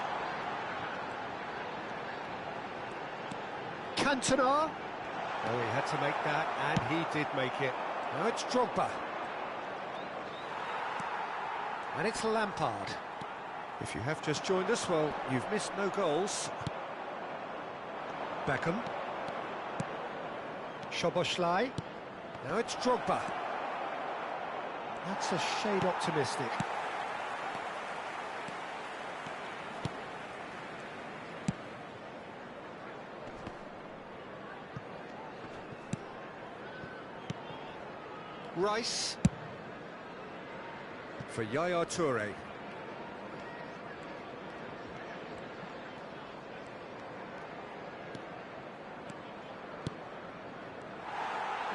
Cantona. Oh, he had to make that, and he did make it. Now it's Drogba. And it's Lampard. If you have just joined us, well, you've missed no goals. Beckham. Szoboszlai. Now it's Drogba. That's a shade optimistic. Rice. For Yaya Toure.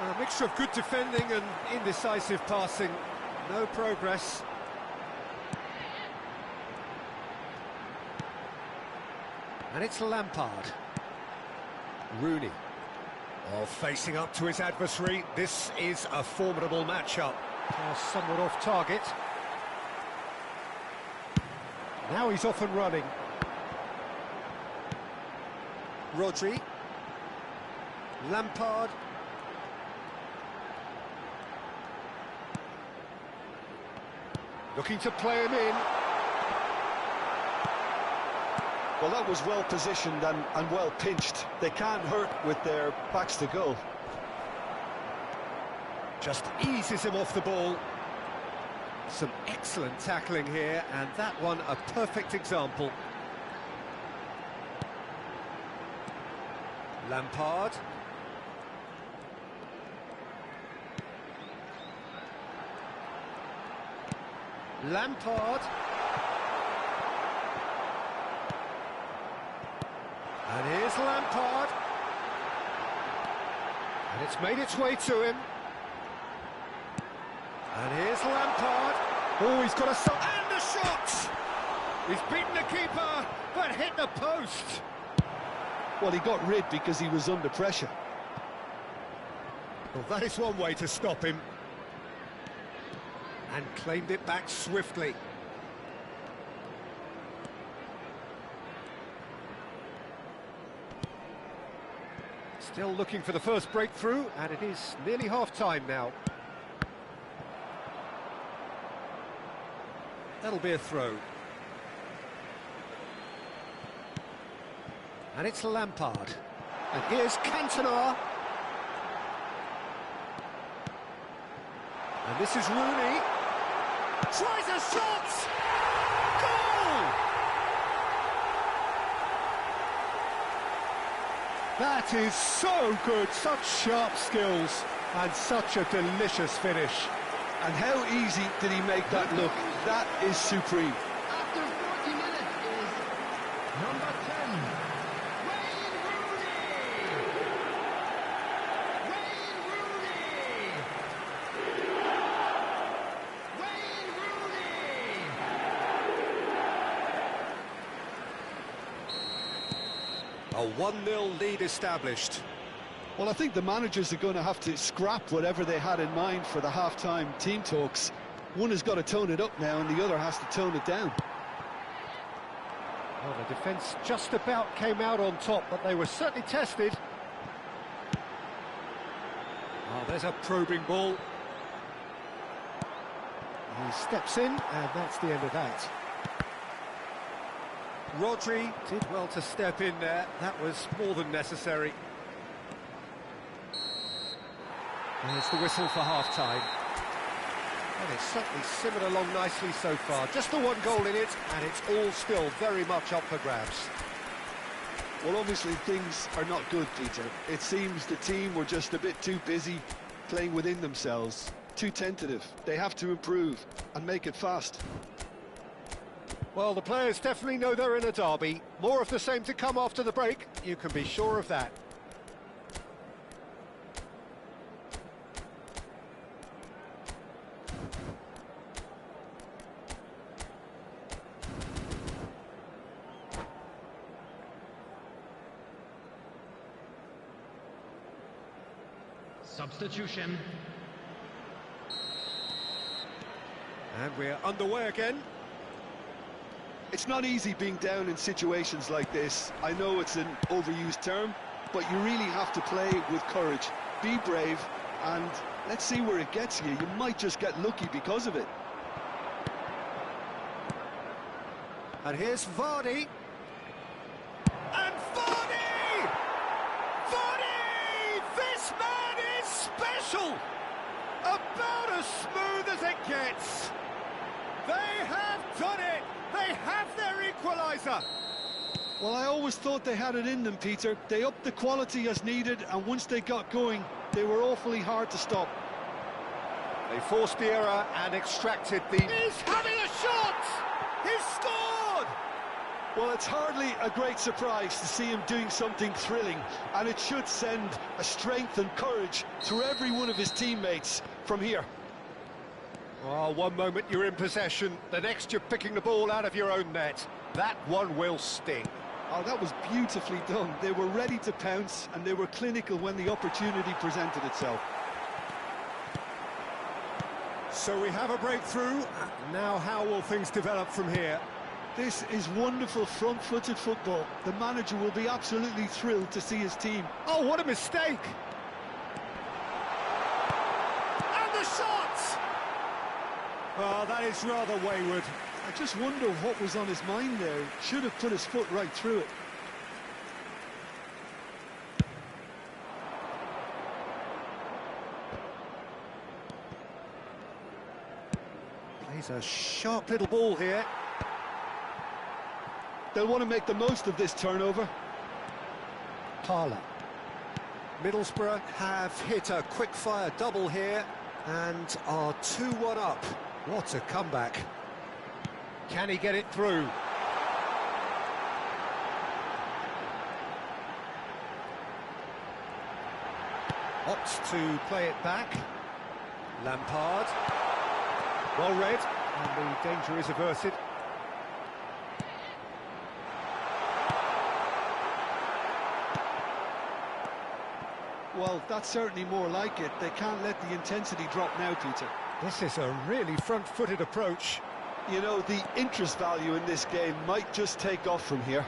A mixture of good defending and indecisive passing. No progress. And it's Lampard. Rooney. Oh, facing up to his adversary. This is a formidable matchup. Somewhat off target. Now he's off and running. Rodri. Lampard. Looking to play him in. Well, that was well positioned and well pinched. They can't hurt with their backs to goal. Just eases him off the ball. Some excellent tackling here, and that one a perfect example. Lampard. Lampard. And here's Lampard. And it's made its way to him. And here's Lampard. Oh, he's got a shot. And a shot! He's beaten the keeper, but hit the post. Well, he got rid because he was under pressure. Well, that is one way to stop him. And claimed it back swiftly. Still looking for the first breakthrough, and it is nearly half-time now. That'll be a throw. And it's Lampard. And here's Cantona. And this is Rooney. Tries a shot! Goal! That is so good, such sharp skills, and such a delicious finish. And how easy did he make that look? That is supreme. After 40 minutes is number 10, Wayne Rooney! Wayne Rooney! Wayne Rooney! A 1-0 lead established. Well, I think the managers are going to have to scrap whatever they had in mind for the half-time team talks. One has got to tone it up now and the other has to tone it down. Well, the defence just about came out on top, but they were certainly tested. Oh, there's a probing ball. He steps in, and that's the end of that. Rodri did well to step in there. That was more than necessary. There's the whistle for half-time. And it's certainly simmered along nicely so far. Just the one goal in it, and it's all still very much up for grabs. Well, obviously things are not good, Peter. It seems the team were just a bit too busy playing within themselves, too tentative. They have to improve and make it fast. Well, the players definitely know they're in a derby. More of the same to come after the break, you can be sure of that. Substitution. And we're underway again. It's not easy being down in situations like this. I know it's an overused term, but you really have to play with courage. Be brave, and let's see where it gets you. You might just get lucky because of it. And here's Vardy. And Vardy! Vardy! This man is special! About as smooth as it gets. They have done it! They have their equaliser! Well, I always thought they had it in them, Peter. They upped the quality as needed, and once they got going, they were awfully hard to stop. They forced the error and extracted the... He's having a shot! He's scored! Well, it's hardly a great surprise to see him doing something thrilling, and it should send a strength and courage through every one of his teammates from here. Well, one moment you're in possession, the next you're picking the ball out of your own net. That one will sting. Oh, that was beautifully done. They were ready to pounce, and they were clinical when the opportunity presented itself. So we have a breakthrough. Now how will things develop from here? This is wonderful front-footed football. The manager will be absolutely thrilled to see his team. Oh, what a mistake! And the shot! Oh, that is rather wayward. I just wonder what was on his mind there. He should have put his foot right through it. Plays a sharp little ball here. They'll want to make the most of this turnover. Parlour. Middlesbrough have hit a quick-fire double here and are 2-1 up. What a comeback. Can he get it through? Opts to play it back. Lampard. Well read, and the danger is averted. Well, that's certainly more like it. They can't let the intensity drop now, Peter. This is a really front-footed approach. You know, the interest value in this game might just take off from here.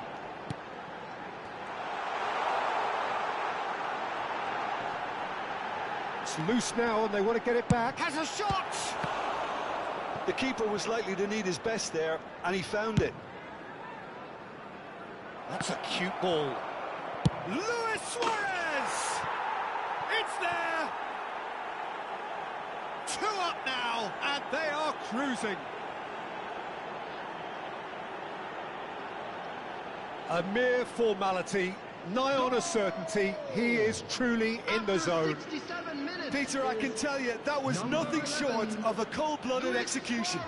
It's loose now and they want to get it back. Has a shot! The keeper was likely to need his best there, and he found it. That's a cute ball. Luis Suarez! It's there! 2 up now, and they are cruising. A mere formality, nigh on a certainty. He is truly in the zone. Peter, I can tell you, that was nothing short of a cold-blooded execution.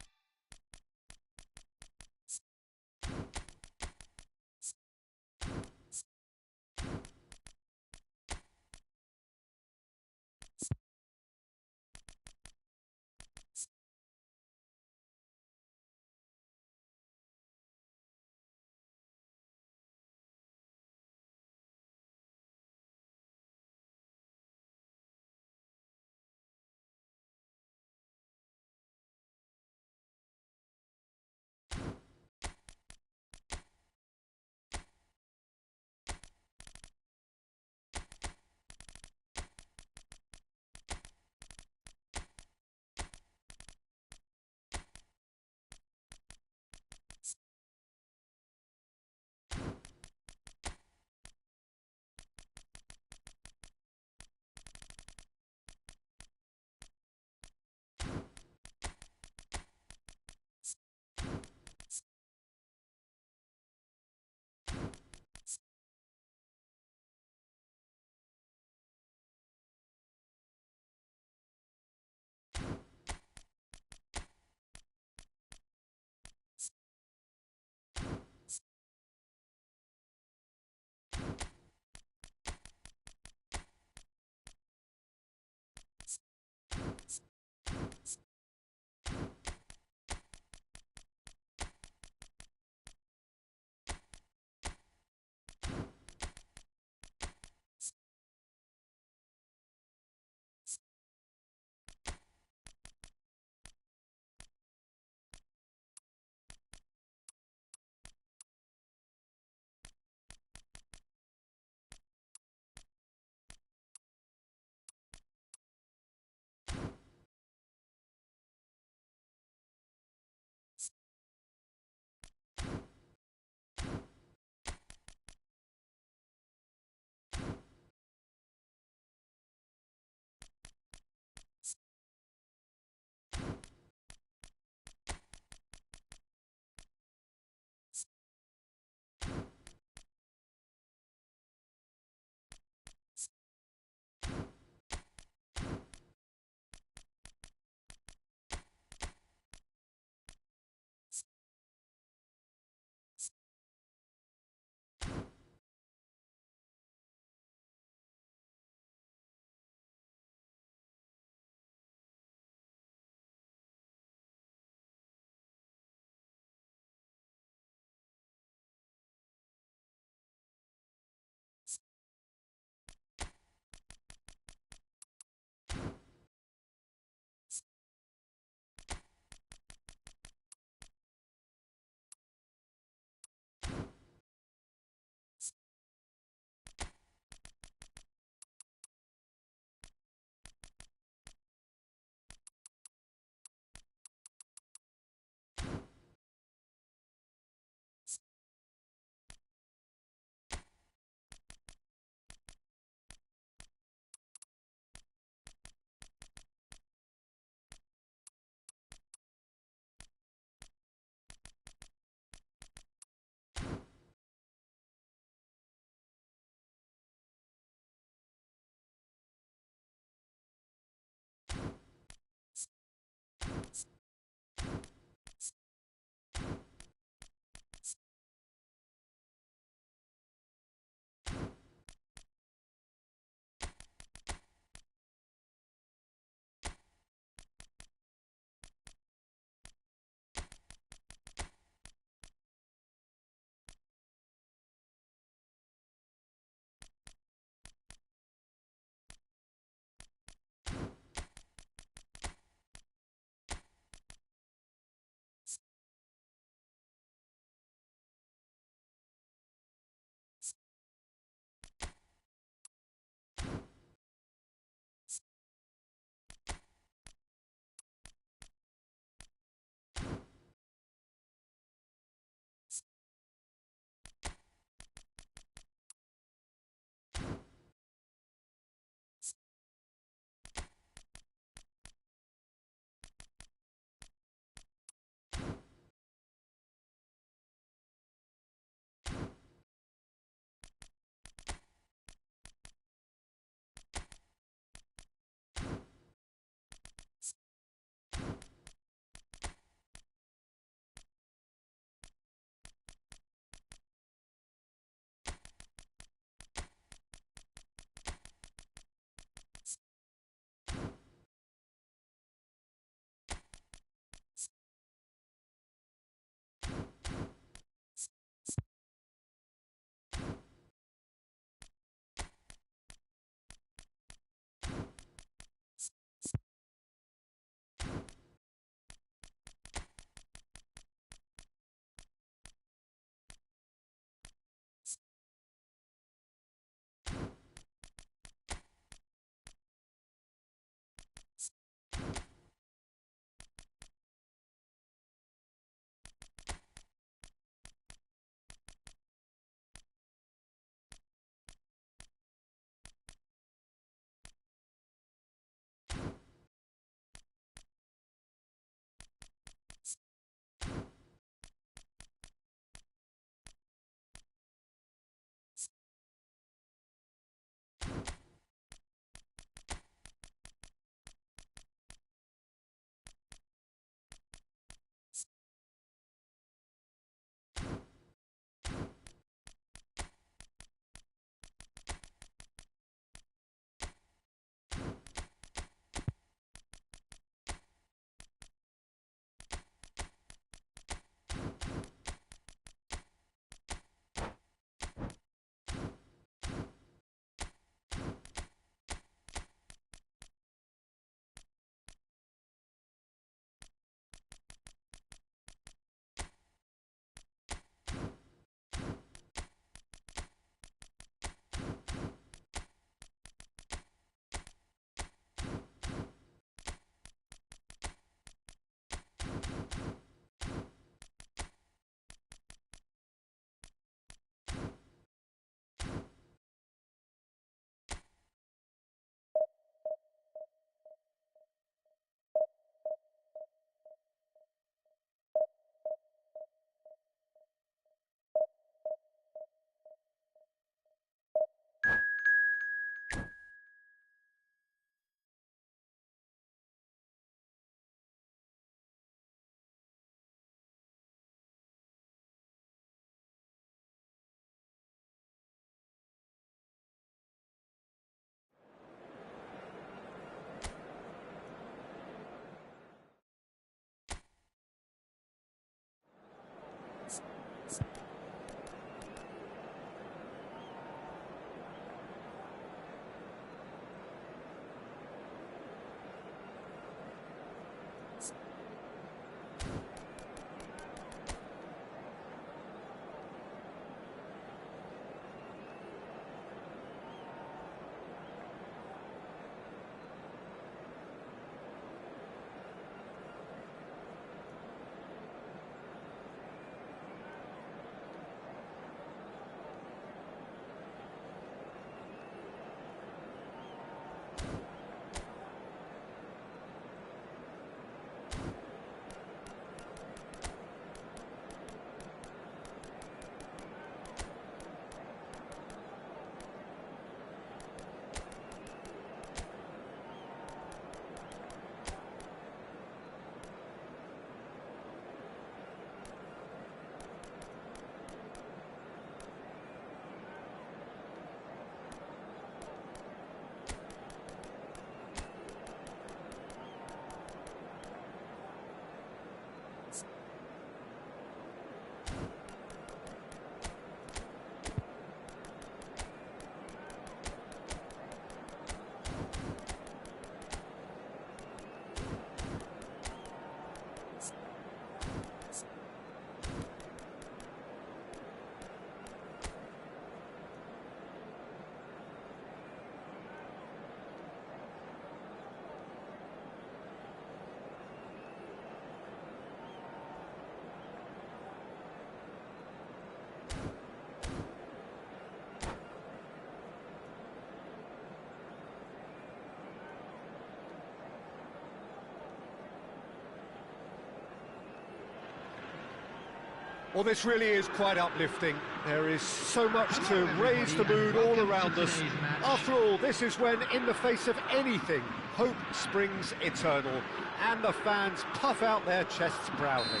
Well, this really is quite uplifting. There is so much to raise the mood all around us. After all, this is when, in the face of anything, hope springs eternal, and the fans puff out their chests proudly.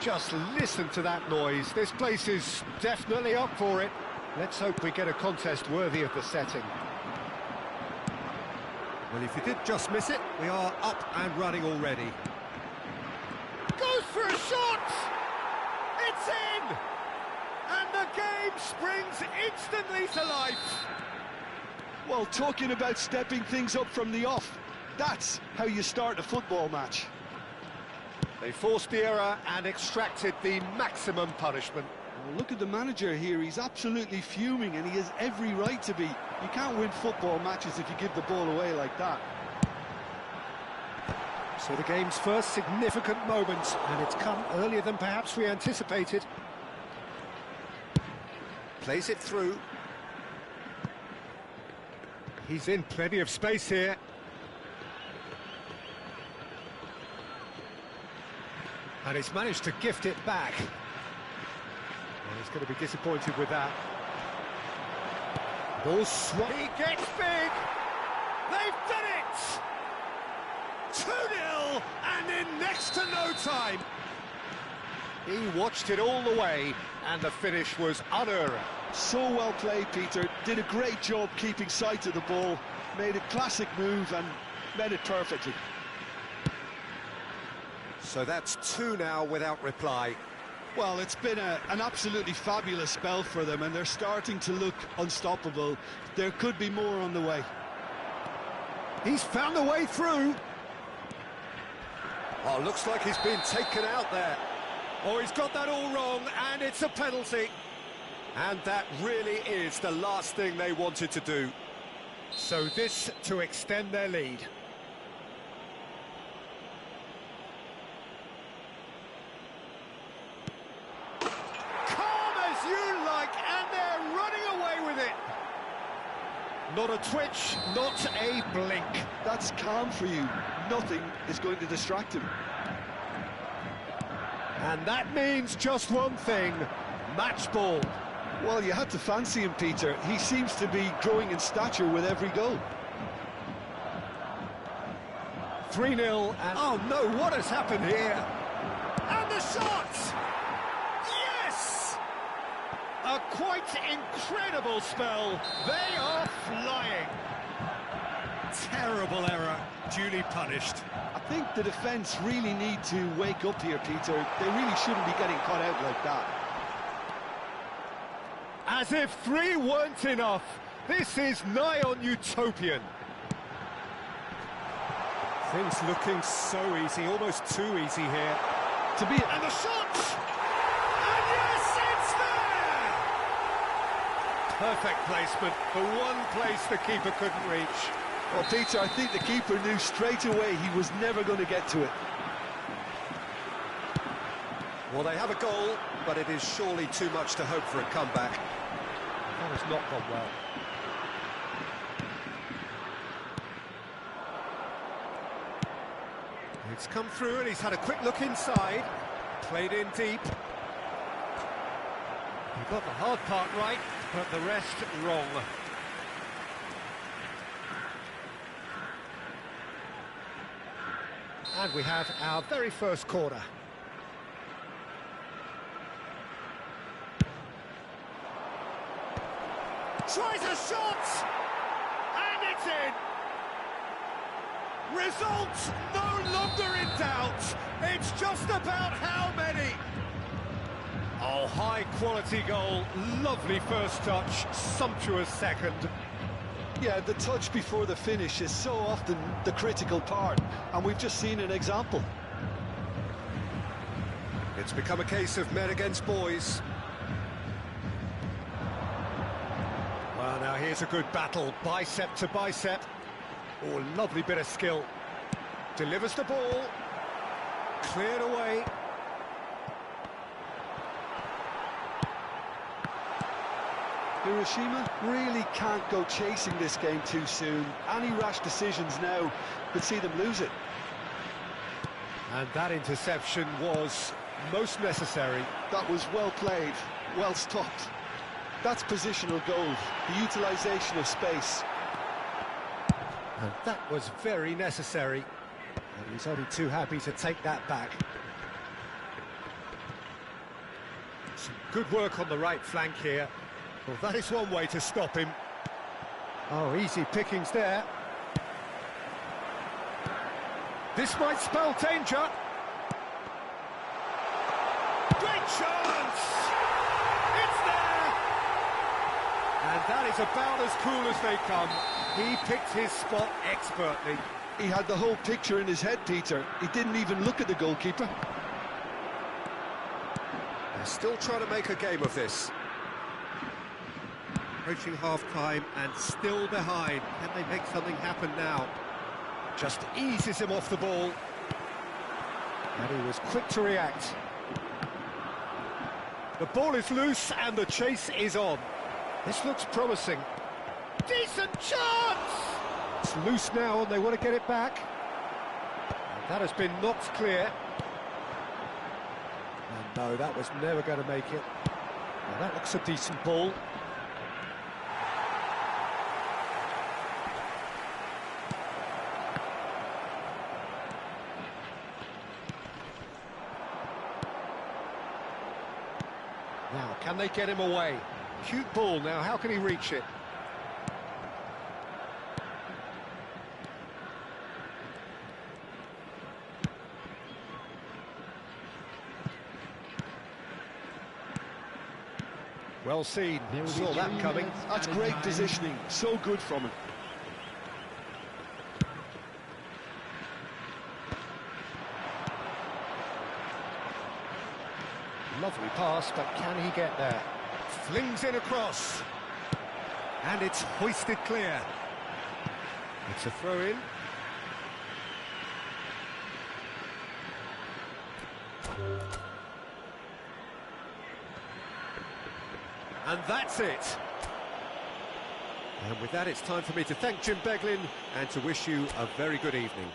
Just listen to that noise. This place is definitely up for it. Let's hope we get a contest worthy of the setting. Well, if you did just miss it, we are up and running already. Goes for a shot! It's in! And the game springs instantly to life. Well, talking about stepping things up from the off, that's how you start a football match. They forced the error and extracted the maximum punishment. Well, look at the manager here, he's absolutely fuming and he has every right to be. You can't win football matches if you give the ball away like that. So the game's first significant moment, and it's come earlier than perhaps we anticipated. Plays it through. He's in plenty of space here. And he's managed to gift it back. Well, he's going to be disappointed with that. Ball swung. He gets big! They've done it! 2-0, and in next to no time. He watched it all the way, and the finish was unerring. So well played, Peter. Did a great job keeping sight of the ball, made a classic move and met it perfectly. So that's 2 now without reply. Well, it's been an absolutely fabulous spell for them, and they're starting to look unstoppable. There could be more on the way. He's found a way through. Oh, looks like he's been taken out there. Oh, he's got that all wrong, and it's a penalty. And that really is the last thing they wanted to do. So this to extend their lead. Calm as you like, and they're running away with it. Not a twitch, not a blink. That's calm for you. Nothing is going to distract him. And that means just one thing, match ball. Well, you had to fancy him, Peter. He seems to be growing in stature with every goal. 3-0, and oh no, what has happened here? And the shot! Yes! A quite incredible spell. They are flying. Terrible error, duly punished. I think the defence really need to wake up here, Peter. They really shouldn't be getting caught out like that. As if 3 weren't enough, this is nigh on utopian. Things looking so easy, almost too easy here. To be And the shot! And yes, it's there! Perfect placement, the one place the keeper couldn't reach. Well, Peter, I think the keeper knew straight away he was never going to get to it. Well, they have a goal, but it is surely too much to hope for a comeback. That has not gone well. It's come through and he's had a quick look inside. Played in deep. He got the hard part right, but the rest wrong. And we have our very first corner. Tries a shot! And it's in! Result no longer in doubt. It's just about how many. Oh, high-quality goal. Lovely first touch, sumptuous second. Yeah, the touch before the finish is so often the critical part, and we've just seen an example. It's become a case of men against boys. Well, now here's a good battle, bicep to bicep. Oh, lovely bit of skill. Delivers the ball. Cleared away. Hiroshima really can't go chasing this game too soon. Any rash decisions now could see them lose it. And that interception was most necessary. That was well played, well stopped. That's positional goal, the utilisation of space. And that was very necessary. And he's only too happy to take that back. Some good work on the right flank here. Well, that is one way to stop him. Oh, easy pickings there. This might spell danger. Great chance! It's there! And that is about as cool as they come. He picked his spot expertly. He had the whole picture in his head, Peter. He didn't even look at the goalkeeper. They're still trying to make a game of this. Approaching half-time and still behind. Can they make something happen now? Just eases him off the ball. And he was quick to react. The ball is loose and the chase is on. This looks promising. Decent chance! It's loose now and they want to get it back. And that has been knocked clear. And no, that was never going to make it. Now that looks a decent ball. Now, can they get him away? Cute ball now, how can he reach it? Well seen, saw that coming. That's great positioning, so good from him. Lovely pass, but can he get there? Flings in across. And it's hoisted clear. It's a throw-in. And that's it. And with that, it's time for me to thank Jim Beglin and to wish you a very good evening.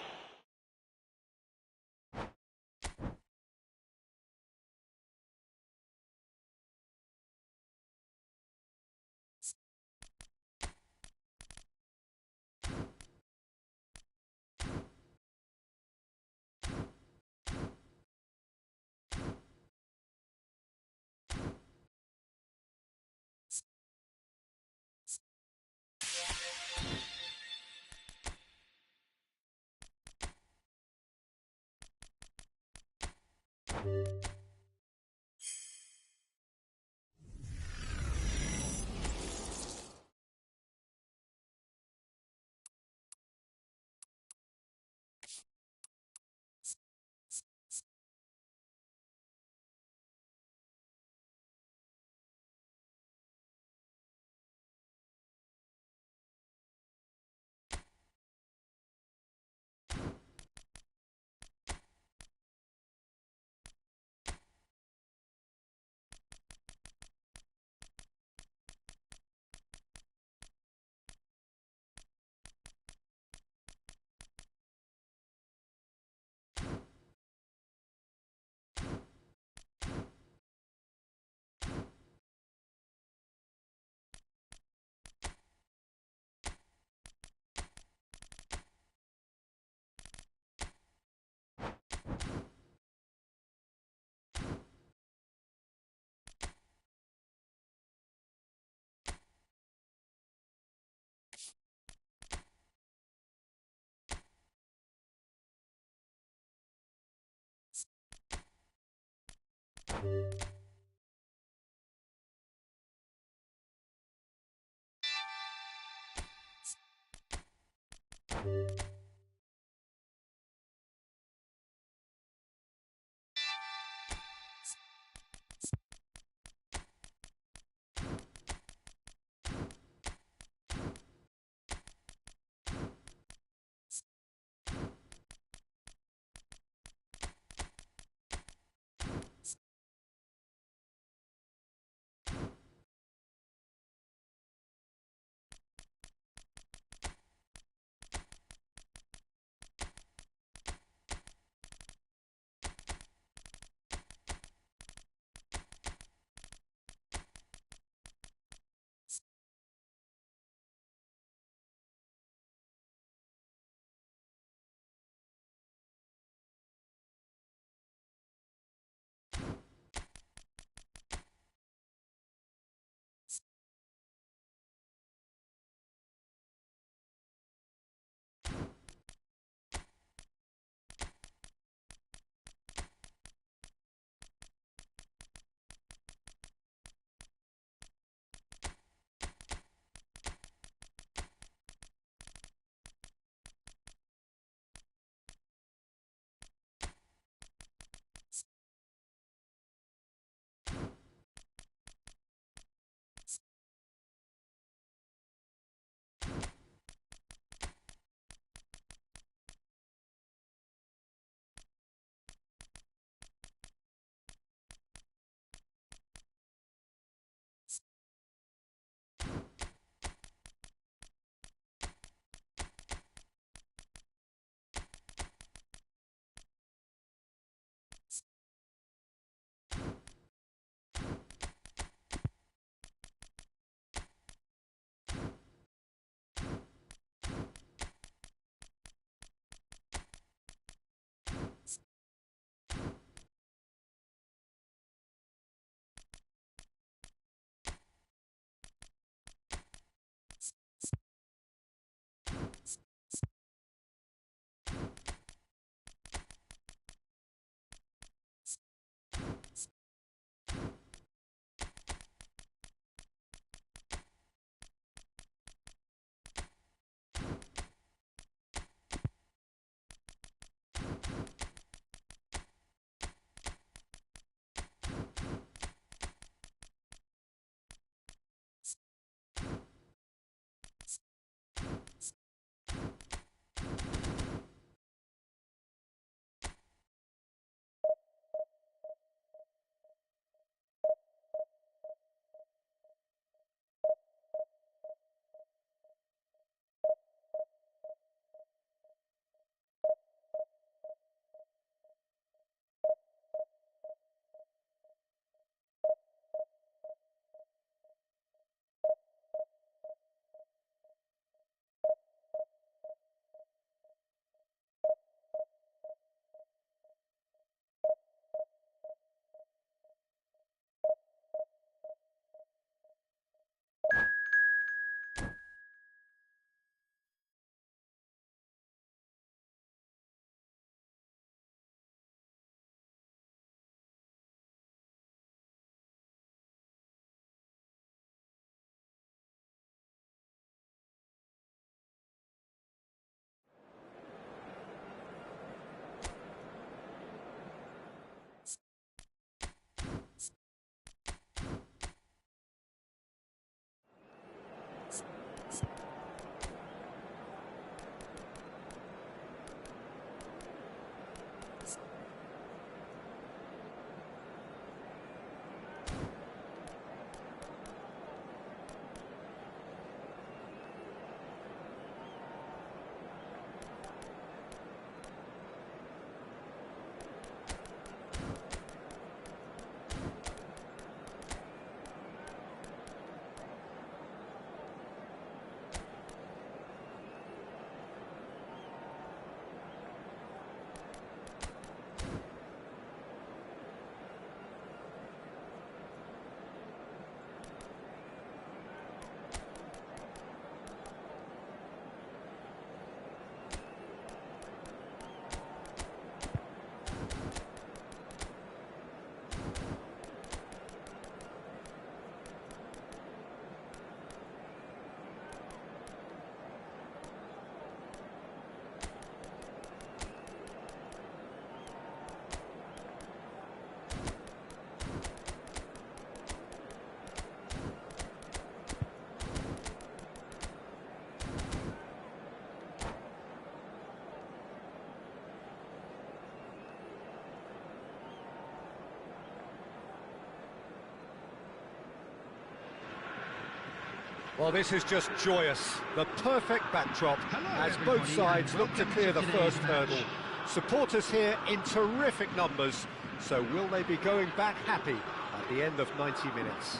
Well, this is just joyous. The perfect backdrop as both sides look to clear the first hurdle. Supporters here in terrific numbers, so will they be going back happy at the end of 90 minutes?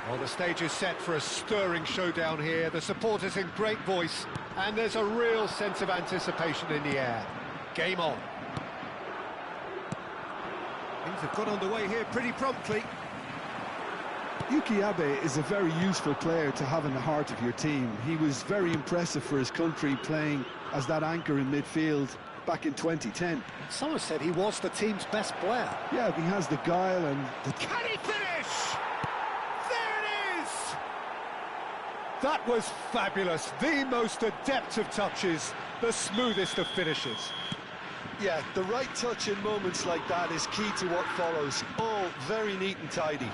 Well, the stage is set for a stirring showdown here. The supporters in great voice, and there's a real sense of anticipation in the air. Game on. Things have got underway here pretty promptly. Yuki Abe is a very useful player to have in the heart of your team. He was very impressive for his country playing as that anchor in midfield back in 2010. Someone said he was the team's best player. Yeah, he has the guile and the... Can he finish? There it is! That was fabulous. The most adept of touches, the smoothest of finishes. Yeah, the right touch in moments like that is key to what follows. All very neat and tidy.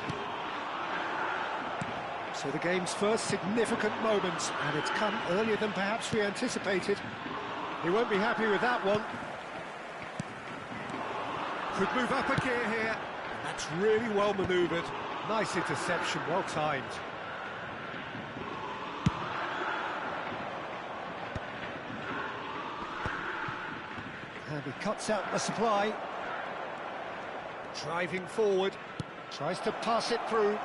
So the game's first significant moment, and it's come earlier than perhaps we anticipated. He won't be happy with that one. Could move up a gear here. That's really well manoeuvred. Nice interception, well timed. And he cuts out the supply. Driving forward. Tries to pass it through.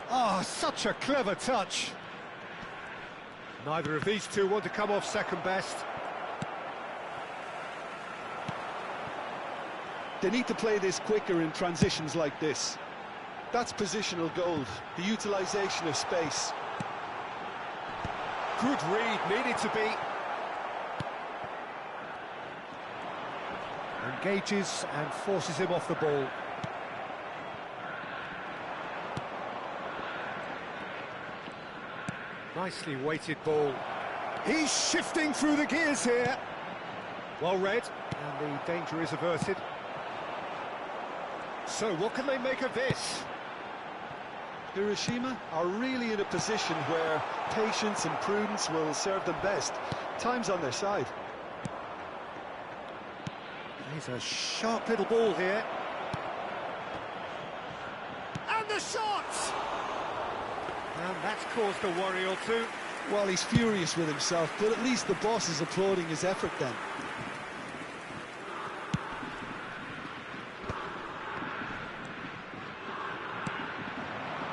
Oh, such a clever touch. Neither of these two want to come off second best. They need to play this quicker in transitions like this. That's positional gold, the utilisation of space. Good read, needed to be. Engages and forces him off the ball. Nicely weighted ball. He's shifting through the gears here. Well read, and the danger is averted. So what can they make of this? Hiroshima are really in a position where patience and prudence will serve them best. Time's on their side. He's a sharp little ball here. And the shot! And that's caused a worry or two. Well, he's furious with himself, but at least the boss is applauding his effort then.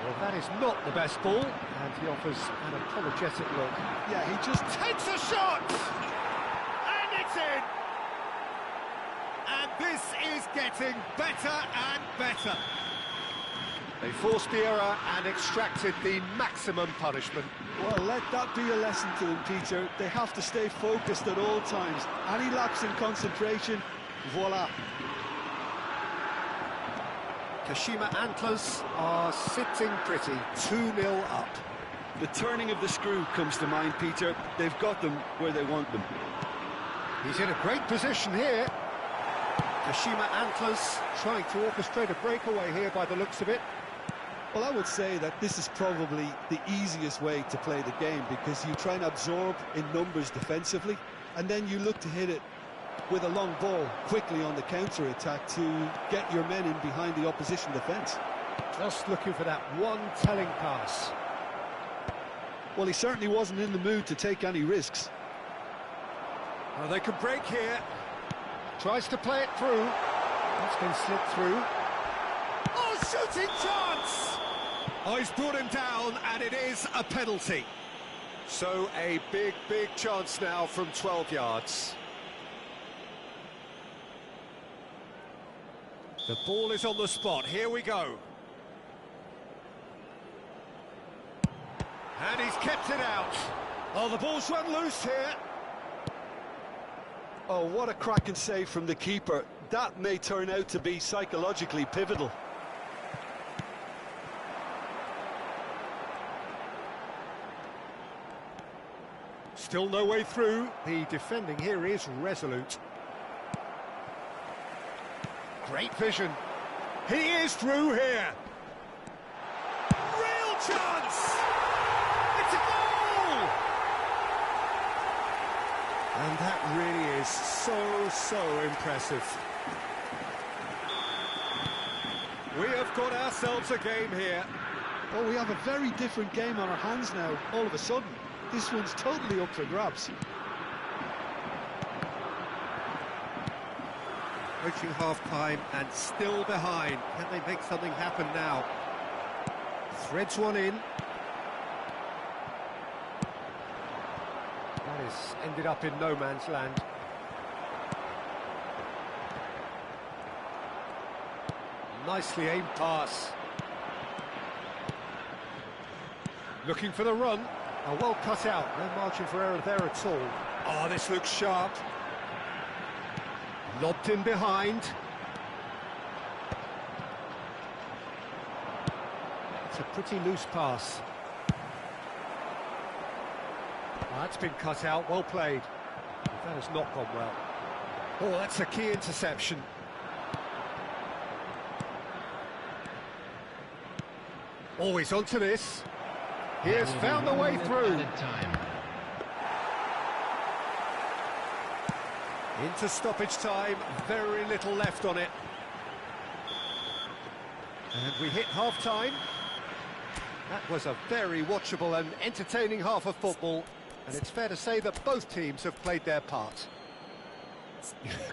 Well, that is not the best ball, and he offers an apologetic look. Yeah, he just Takes a shot! And it's in! And this is getting better and better. They forced the error and extracted the maximum punishment. Well, let that be a lesson to them, Peter. They have to stay focused at all times. Any lapse in concentration, voila. Kashima Antlers are sitting pretty, 2-0 up. The turning of the screw comes to mind, Peter. They've got them where they want them. He's in a great position here. Kashima Antlers trying to orchestrate a breakaway here by the looks of it. Well, I would say that this is probably the easiest way to play the game, because you try and absorb in numbers defensively, and then you look to hit it with a long ball quickly on the counter-attack to get your men in behind the opposition defence. Just looking for that one telling pass. Well, he certainly wasn't in the mood to take any risks. Well, they can break here. Tries to play it through. That's been slipped through. Oh, shooting chance! Oh, he's brought him down, and it is a penalty. So a big, big chance now from 12 yards. The ball is on the spot. Here we go. And he's kept it out. Oh, the ball's run loose here. Oh, what a cracking save from the keeper. That may turn out to be psychologically pivotal. Still no way through. The defending here is resolute. Great vision. He is through here. Real chance! It's a goal! And that really is so impressive. We have got ourselves a game here. Oh, we have a very different game on our hands now, all of a sudden. This one's totally up for grabs. Approaching half-time and still behind. Can they make something happen now? Threads one in. That has ended up in no man's land. Nicely aimed pass. Looking for the run. Oh, well cut out. No margin for error there at all. Oh, this looks sharp. Lobbed in behind. It's a pretty loose pass. Oh, that's been cut out. Well played. That has not gone well. Oh, that's a key interception. Oh, he's onto this. He has found the way through. Into stoppage time, very little left on it. And we hit half-time. That was a very watchable and entertaining half of football. And it's fair to say that both teams have played their part.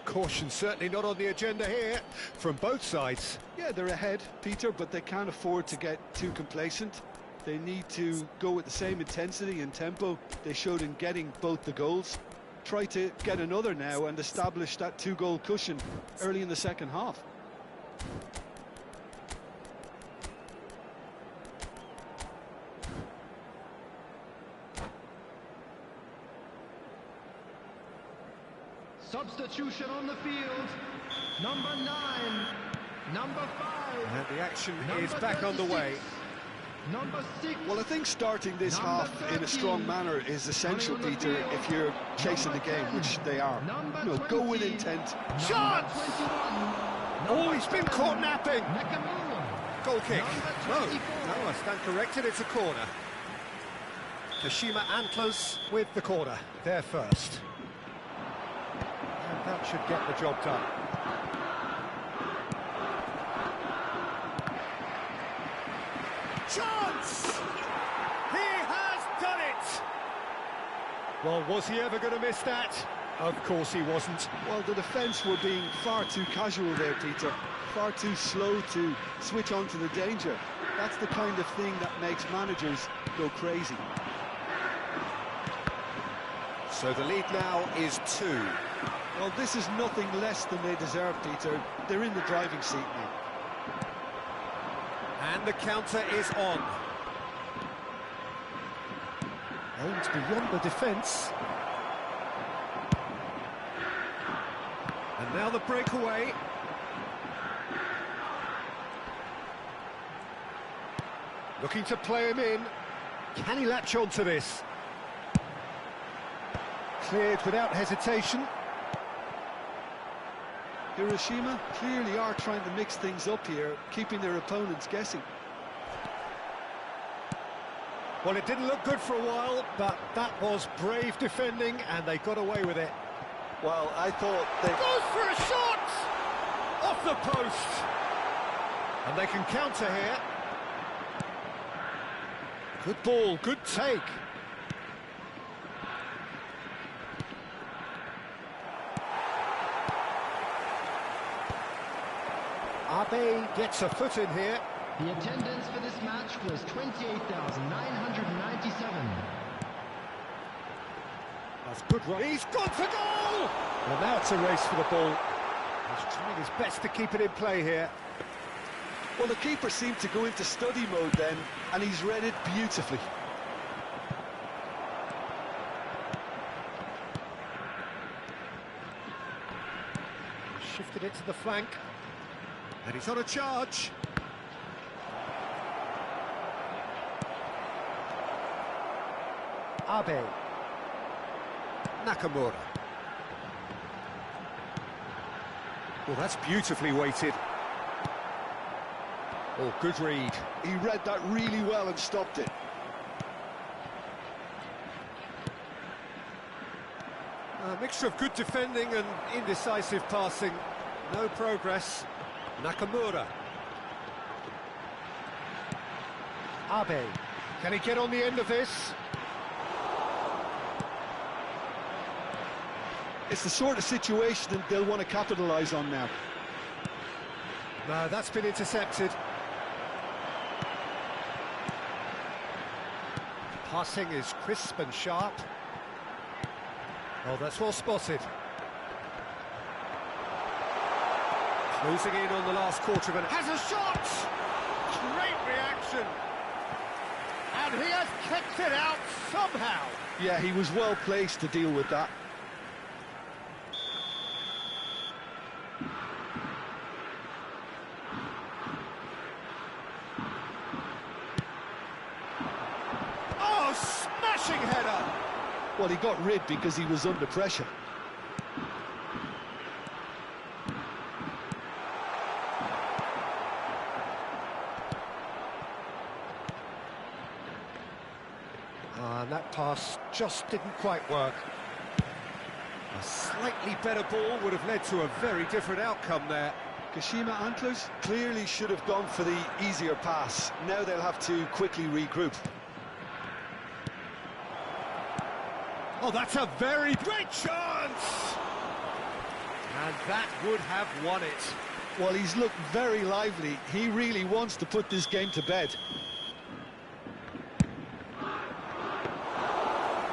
Caution certainly not on the agenda here from both sides. Yeah, they're ahead, Peter, but they can't afford to get too complacent. They need to go with the same intensity and tempo they showed in getting both the goals. Try to get another now and establish that two-goal cushion early in the second half. Substitution on the field. Number 9. Number 5. And the action Number is back on the 36. way. Number 6. Well, I think starting this Number half in a 13. strong manner is essential, Coming on the Peter, field. if you're chasing the Number game, 10. which they are. Number You know, go with 20. intent. Chance! Oh, he's been caught napping. Goal kick. No, I stand corrected, it's a corner. Kashima Antlers with the corner, there first. And that should get the job done. Chance! He has done it! Well, was he ever going to miss that? Of course he wasn't. Well, the defence were being far too casual there, Peter. Far too slow to switch on to the danger. That's the kind of thing that makes managers go crazy. So the lead now is 2. Well, this is nothing less than they deserve, Peter. They're in the driving seat now. And the counter is on. Aims beyond the defence. And now the breakaway. Looking to play him in. Can he latch on to this? Cleared without hesitation. Hiroshima clearly are trying to mix things up here, keeping their opponents guessing. Well, it didn't look good for a while, but that was brave defending, and they got away with it. Well, I thought they... Goes for a shot! Off the post! And they can counter here. Good ball, good take. Abe gets a foot in here. The attendance for this match was 28,997. That's good run. He's gone for goal! Well, now it's a race for the ball. He's trying his best to keep it in play here. Well, the keeper seemed to go into study mode then, and he's read it beautifully. Shifted it to the flank. And he's on a charge. Abe. Nakamura. Well, that's beautifully weighted. Oh, good read. He read that really well and stopped it. A mixture of good defending and indecisive passing. No progress. Nakamura. Abe. Can he get on the end of this? It's the sort of situation that they'll want to capitalise on now. No, that's been intercepted. Passing is crisp and sharp. Oh, that's well spotted. Closing in on the last quarter of an... Has a shot! Great reaction! And he has kept it out somehow! Yeah, he was well placed to deal with that. Oh, smashing header! Well, he got rid because he was under pressure. And that pass just didn't quite work. A slightly better ball would have led to a very different outcome there. Kashima Antlers clearly should have gone for the easier pass. Now they'll have to quickly regroup. Oh, that's a very great chance! And that would have won it. Well, he's looked very lively. He really wants to put this game to bed.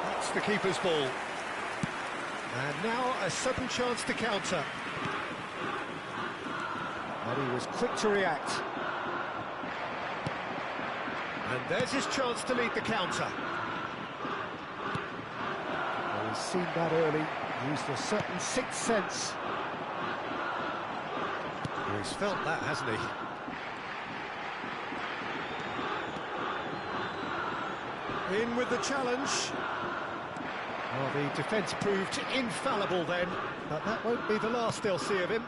That's the keeper's ball. And now a sudden chance to counter. And he was quick to react. And there's his chance to lead the counter. Well, he's seen that early, used a certain sixth sense. Well, he's felt that, hasn't he? In with the challenge. Well, the defence proved infallible then, but that won't be the last they'll see of him.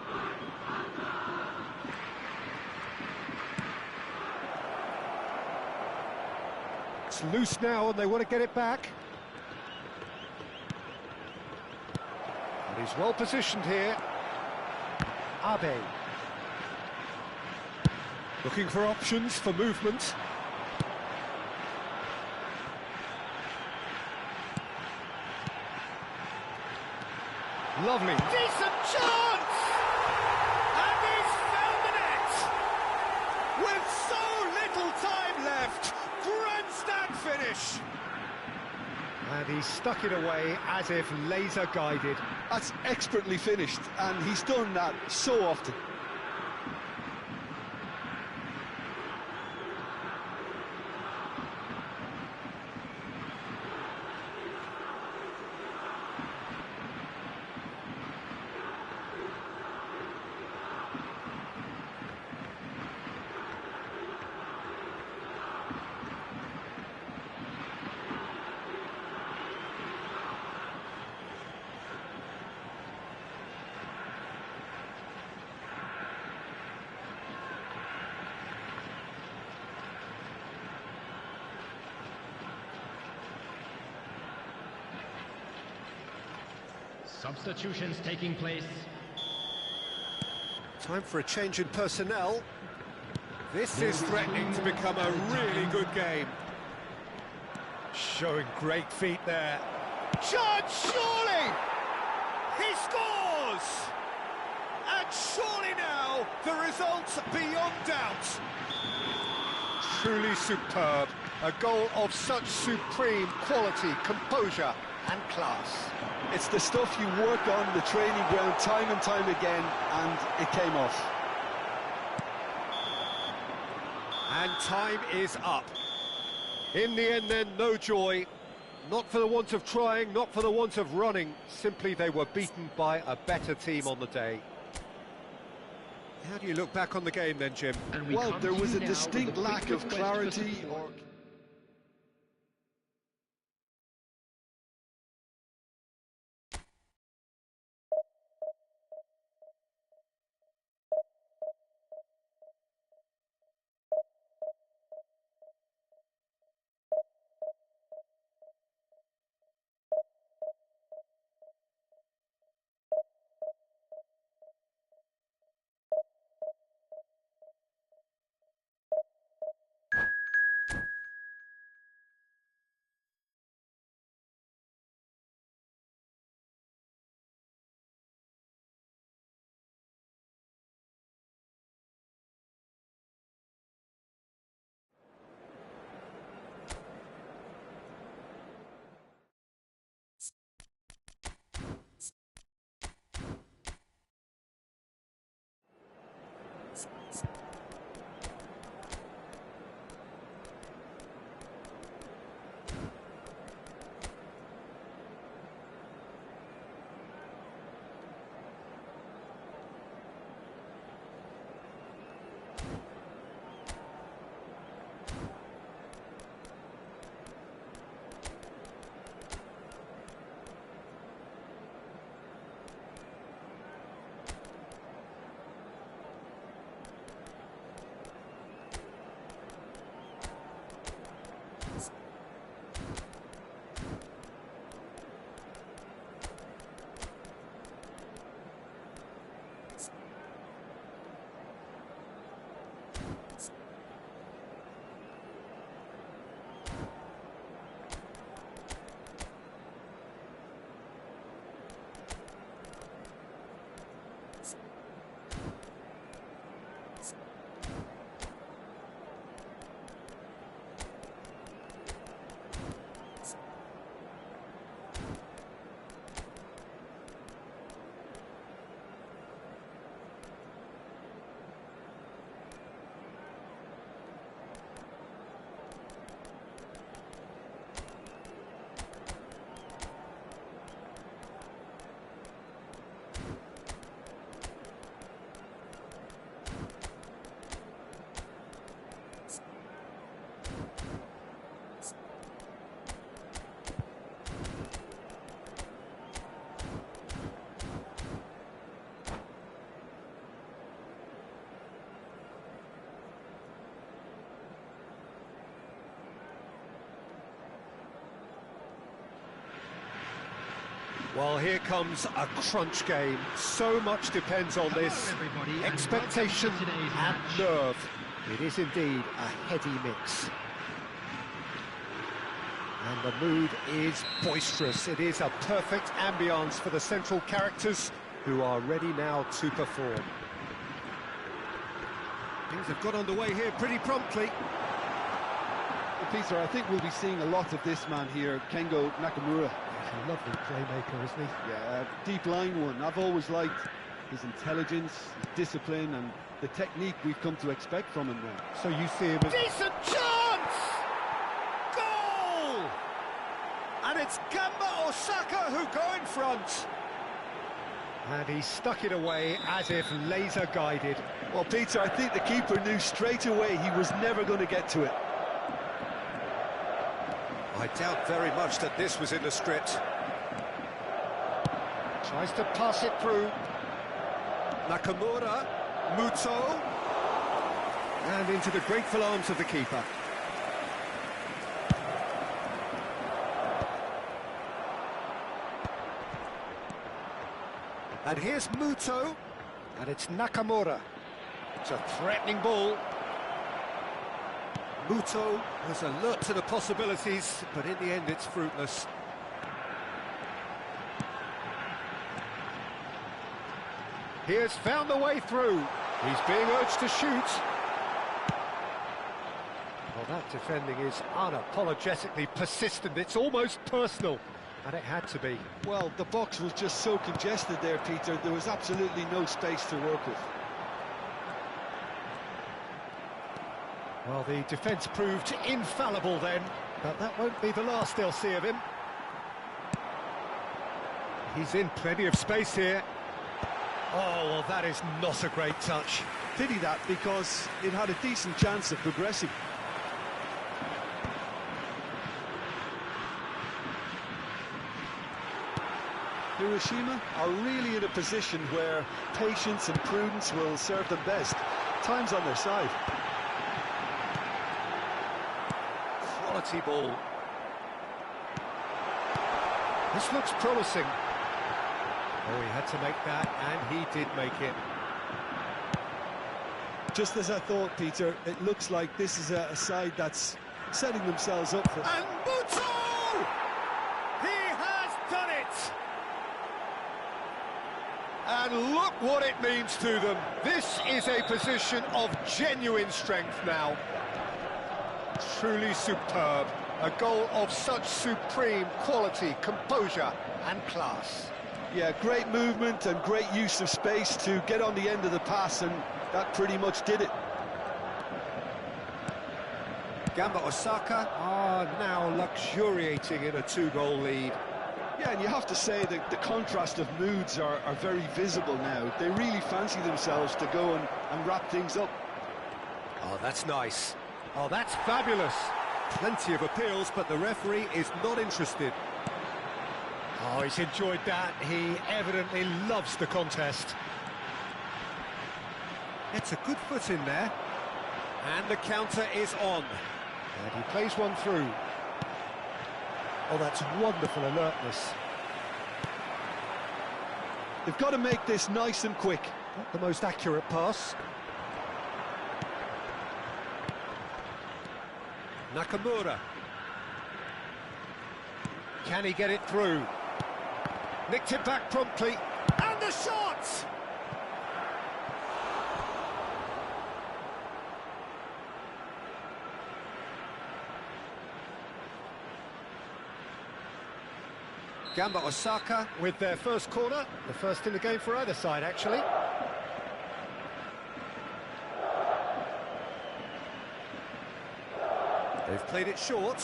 It's loose now and they want to get it back. And he's well positioned here. Abe. Looking for options for movement. Lovely. Decent chance! And he's found the net! With so little time left! Grandstand finish! And he stuck it away as if laser guided. That's expertly finished, and he's done that so often. Substitutions taking place. Time for a change in personnel. This is threatening to become a really good game. Showing great feet there. Chance, surely! He scores! And surely now, the result's beyond doubt. Truly superb. A goal of such supreme quality, composure and class. It's the stuff you work on the training ground time and time again, and it came off. And time is up. In the end then, no joy. Not for the want of trying, not for the want of running. Simply they were beaten by a better team on the day. How do you look back on the game then, Jim? Well, there was a distinct lack of clarity or... Well, here comes a crunch game. So much depends on this. Expectation and nerve. It is indeed a heady mix. And the mood is boisterous. It is a perfect ambience for the central characters who are ready now to perform. Things have got underway here pretty promptly. Well, Peter, I think we'll be seeing a lot of this man here, Kengo Nakamura. He's a lovely playmaker, isn't he? Yeah, deep line one. I've always liked his intelligence, his discipline, and the technique we've come to expect from him now. So you see him as... Decent chance! Goal! And it's Gamba Osaka who go in front. And he stuck it away as if laser guided. Well, Peter, I think the keeper knew straight away he was never going to get to it. I doubt very much that this was in the script. Tries to pass it through. Nakamura, Muto, and into the grateful arms of the keeper. And here's Muto, and it's Nakamura. It's a threatening ball. Muto was alert to the possibilities, but in the end it's fruitless. He has found the way through. He's being urged to shoot. Well, that defending is unapologetically persistent. It's almost personal, and it had to be. Well, the box was just so congested there, Peter. There was absolutely no space to work with. Well, the defence proved infallible then, but that won't be the last they'll see of him. He's in plenty of space here. Oh, well, that is not a great touch. Pity that, because it had a decent chance of progressing. Hiroshima are really in a position where patience and prudence will serve them best. Time's on their side. Quality ball. This looks promising. Oh, he had to make that, and he did make it. Just as I thought, Peter, it looks like this is a side that's setting themselves up for... And Muto! He has done it! And look what it means to them. This is a position of genuine strength now. Truly superb. A goal of such supreme quality, composure and class. Yeah, great movement and great use of space to get on the end of the pass, and that pretty much did it. Gamba Osaka are now luxuriating in a two-goal lead. Yeah, and you have to say that the contrast of moods are very visible now. They really fancy themselves to go and wrap things up. Oh, that's nice. Oh, that's fabulous. Plenty of appeals, but the referee is not interested. Oh, he's enjoyed that. He evidently loves the contest. It's a good foot in there. And the counter is on. And he plays one through. Oh, that's wonderful alertness. They've got to make this nice and quick. Not the most accurate pass. Nakamura. Can he get it through? Nicked it back promptly. And the shot! Gamba Osaka with their first corner. The first in the game for either side, actually. They've played it short.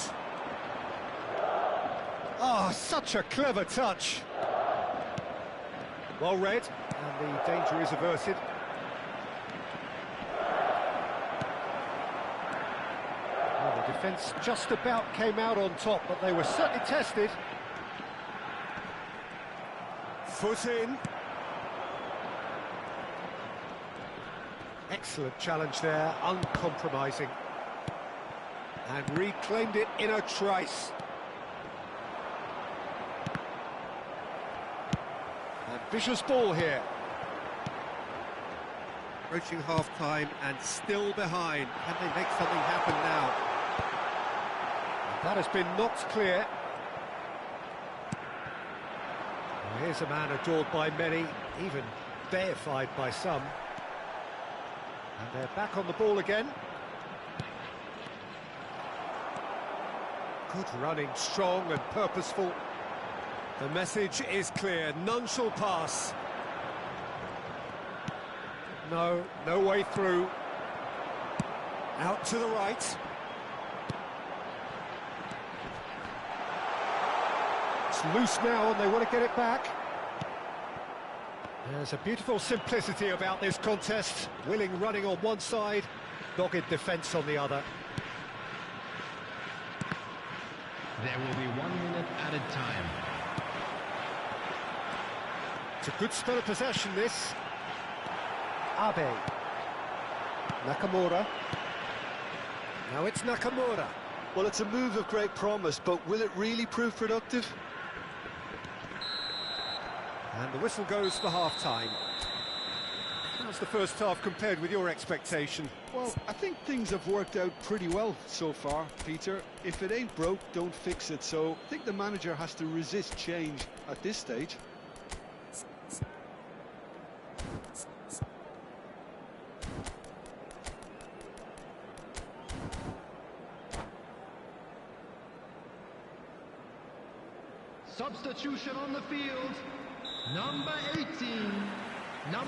Oh, such a clever touch. Well read, and the danger is averted. Well, the defence just about came out on top, but they were certainly tested. Foot in. Excellent challenge there, uncompromising. And reclaimed it in a trice. Vicious ball here. Approaching half-time and still behind. Can they make something happen now? That has been knocked clear. Well, here's a man adored by many, even deified by some. And they're back on the ball again. Good running, strong and purposeful. The message is clear, none shall pass. No way through. Out to the right. It's loose now and they want to get it back. There's a beautiful simplicity about this contest. Willing running on one side, dogged defence on the other. There will be 1 minute added time. It's a good spell of possession, this. Abe. Nakamura. Now it's Nakamura. Well, it's a move of great promise, but will it really prove productive? And the whistle goes for half-time. How's the first half compared with your expectation? Well, I think things have worked out pretty well so far, Peter. If it ain't broke, don't fix it. So I think the manager has to resist change at this stage. Substitution on the field. Number 18.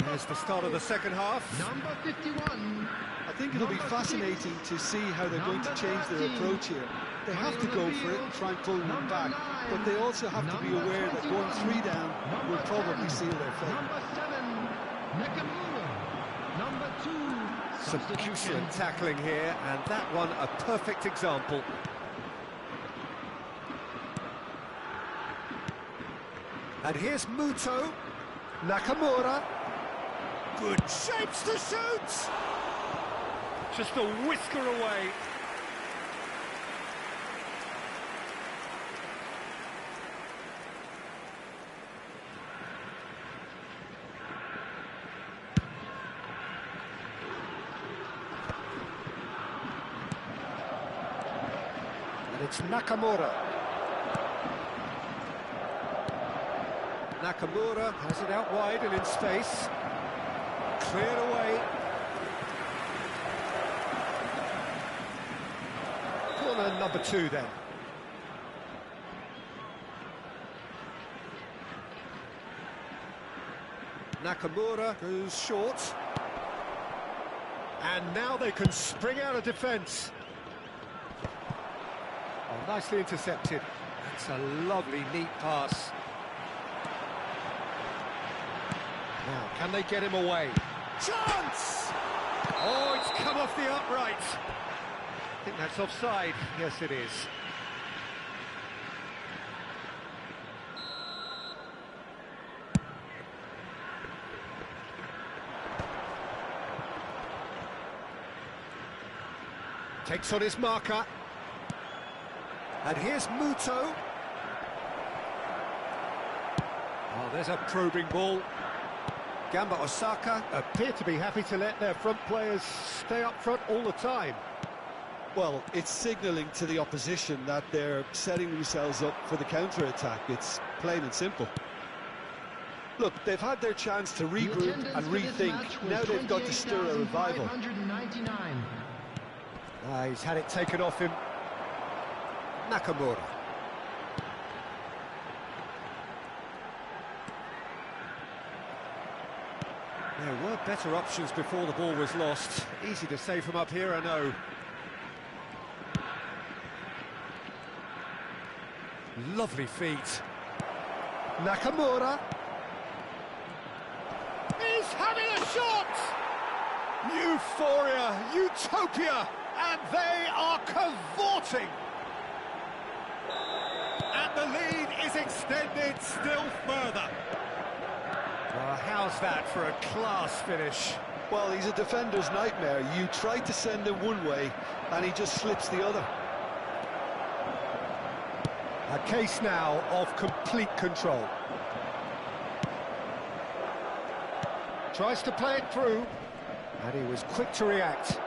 There's the start of the second half. Number 51. I think it'll be fascinating to see how they're going to change their approach here. They have to go for it and try and pull them back, but they also have to be aware that going 3 down will probably seal their fate. Number 7. Nakamura. Number 2. Some excellent tackling here, and that one a perfect example. And here's Muto. Nakamura. Good shapes to shoot! Just a whisker away. And it's Nakamura. Nakamura has it out wide and in space. Cleared away. Corner number 2 then. Nakamura goes short. And now they can spring out of defence. Oh, nicely intercepted. That's a lovely, neat pass. Now, can they get him away? Chance! Oh, it's come off the upright. I think that's offside. Yes, it is. Takes on his marker. And here's Muto. Oh, there's a probing ball. Gamba Osaka appear to be happy to let their front players stay up front all the time. Well, it's signalling to the opposition that they're setting themselves up for the counter-attack. It's plain and simple. Look, they've had their chance to regroup and rethink. Now they've got to stir a revival. He's had it taken off him. Nakamura. There were better options before the ball was lost. Easy to say from up here, I know. Lovely feet. Nakamura. He's having a shot! Euphoria, utopia, and they are cavorting. And the lead is extended still further. How's that for a class finish? Well, he's a defender's nightmare. You try to send him one way, and he just slips the other. A case now of complete control. Tries to play it through, and he was quick to react.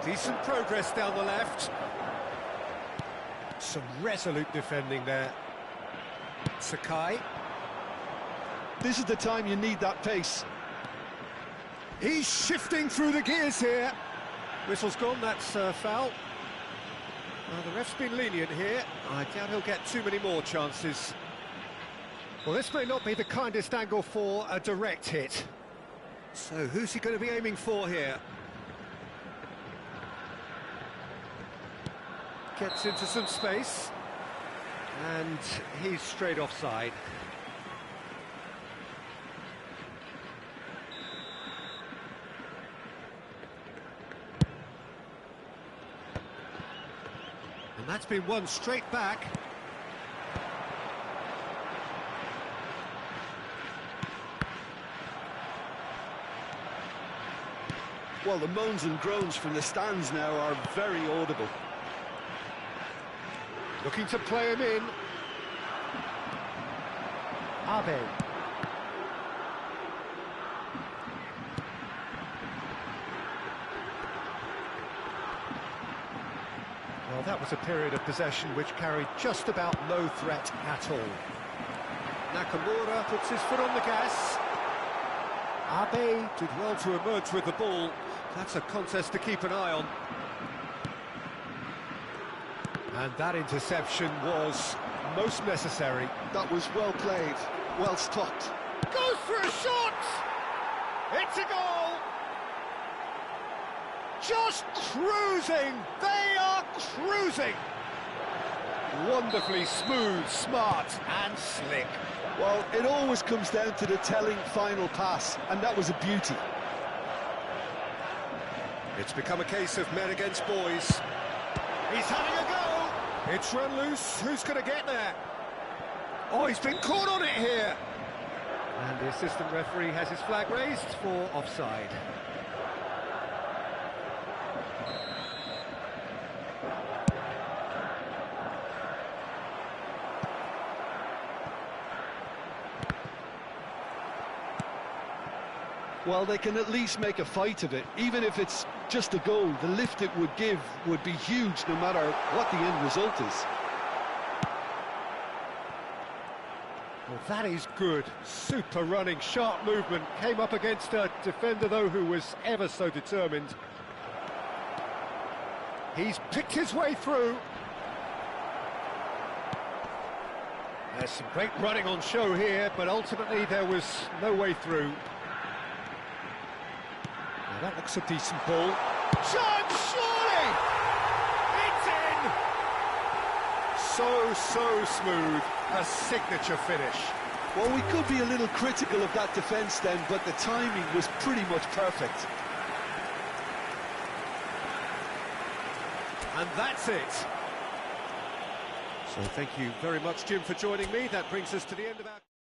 Decent progress down the left. Some resolute defending there. Sakai. This is the time you need that pace. He's shifting through the gears here. Whistle's gone, that's foul. The ref's been lenient here. I doubt he'll get too many more chances. Well, this may not be the kindest angle for a direct hit. So who's he going to be aiming for here? Gets into some space. And he's straight offside. And that's been won straight back. Well, the moans and groans from the stands now are very audible. Looking to play him in. Abe. Well, that was a period of possession which carried just about no threat at all. Nakamura puts his foot on the gas. Abe did well to emerge with the ball. That's a contest to keep an eye on. And that interception was most necessary. That was well played, well stopped. Goes for a shot! It's a goal! Just cruising! They are cruising! Wonderfully smooth, smart and slick. Well, it always comes down to the telling final pass, and that was a beauty. It's become a case of men against boys. He's having a go! It's run loose, who's going to get there? Oh, he's been caught on it here! And the assistant referee has his flag raised for offside. Well, they can at least make a fight of it. Even if it's just a goal, the lift it would give would be huge no matter what the end result is. Well, that is good. Super running, sharp movement. Came up against a defender, though, who was ever so determined. He's picked his way through. There's some great running on show here, but ultimately there was no way through. Now that looks a decent ball. Chance, surely! It's in! So smooth. A signature finish. Well, we could be a little critical of that defence then, but the timing was pretty much perfect. And that's it. So thank you very much, Jim, for joining me. That brings us to the end of our...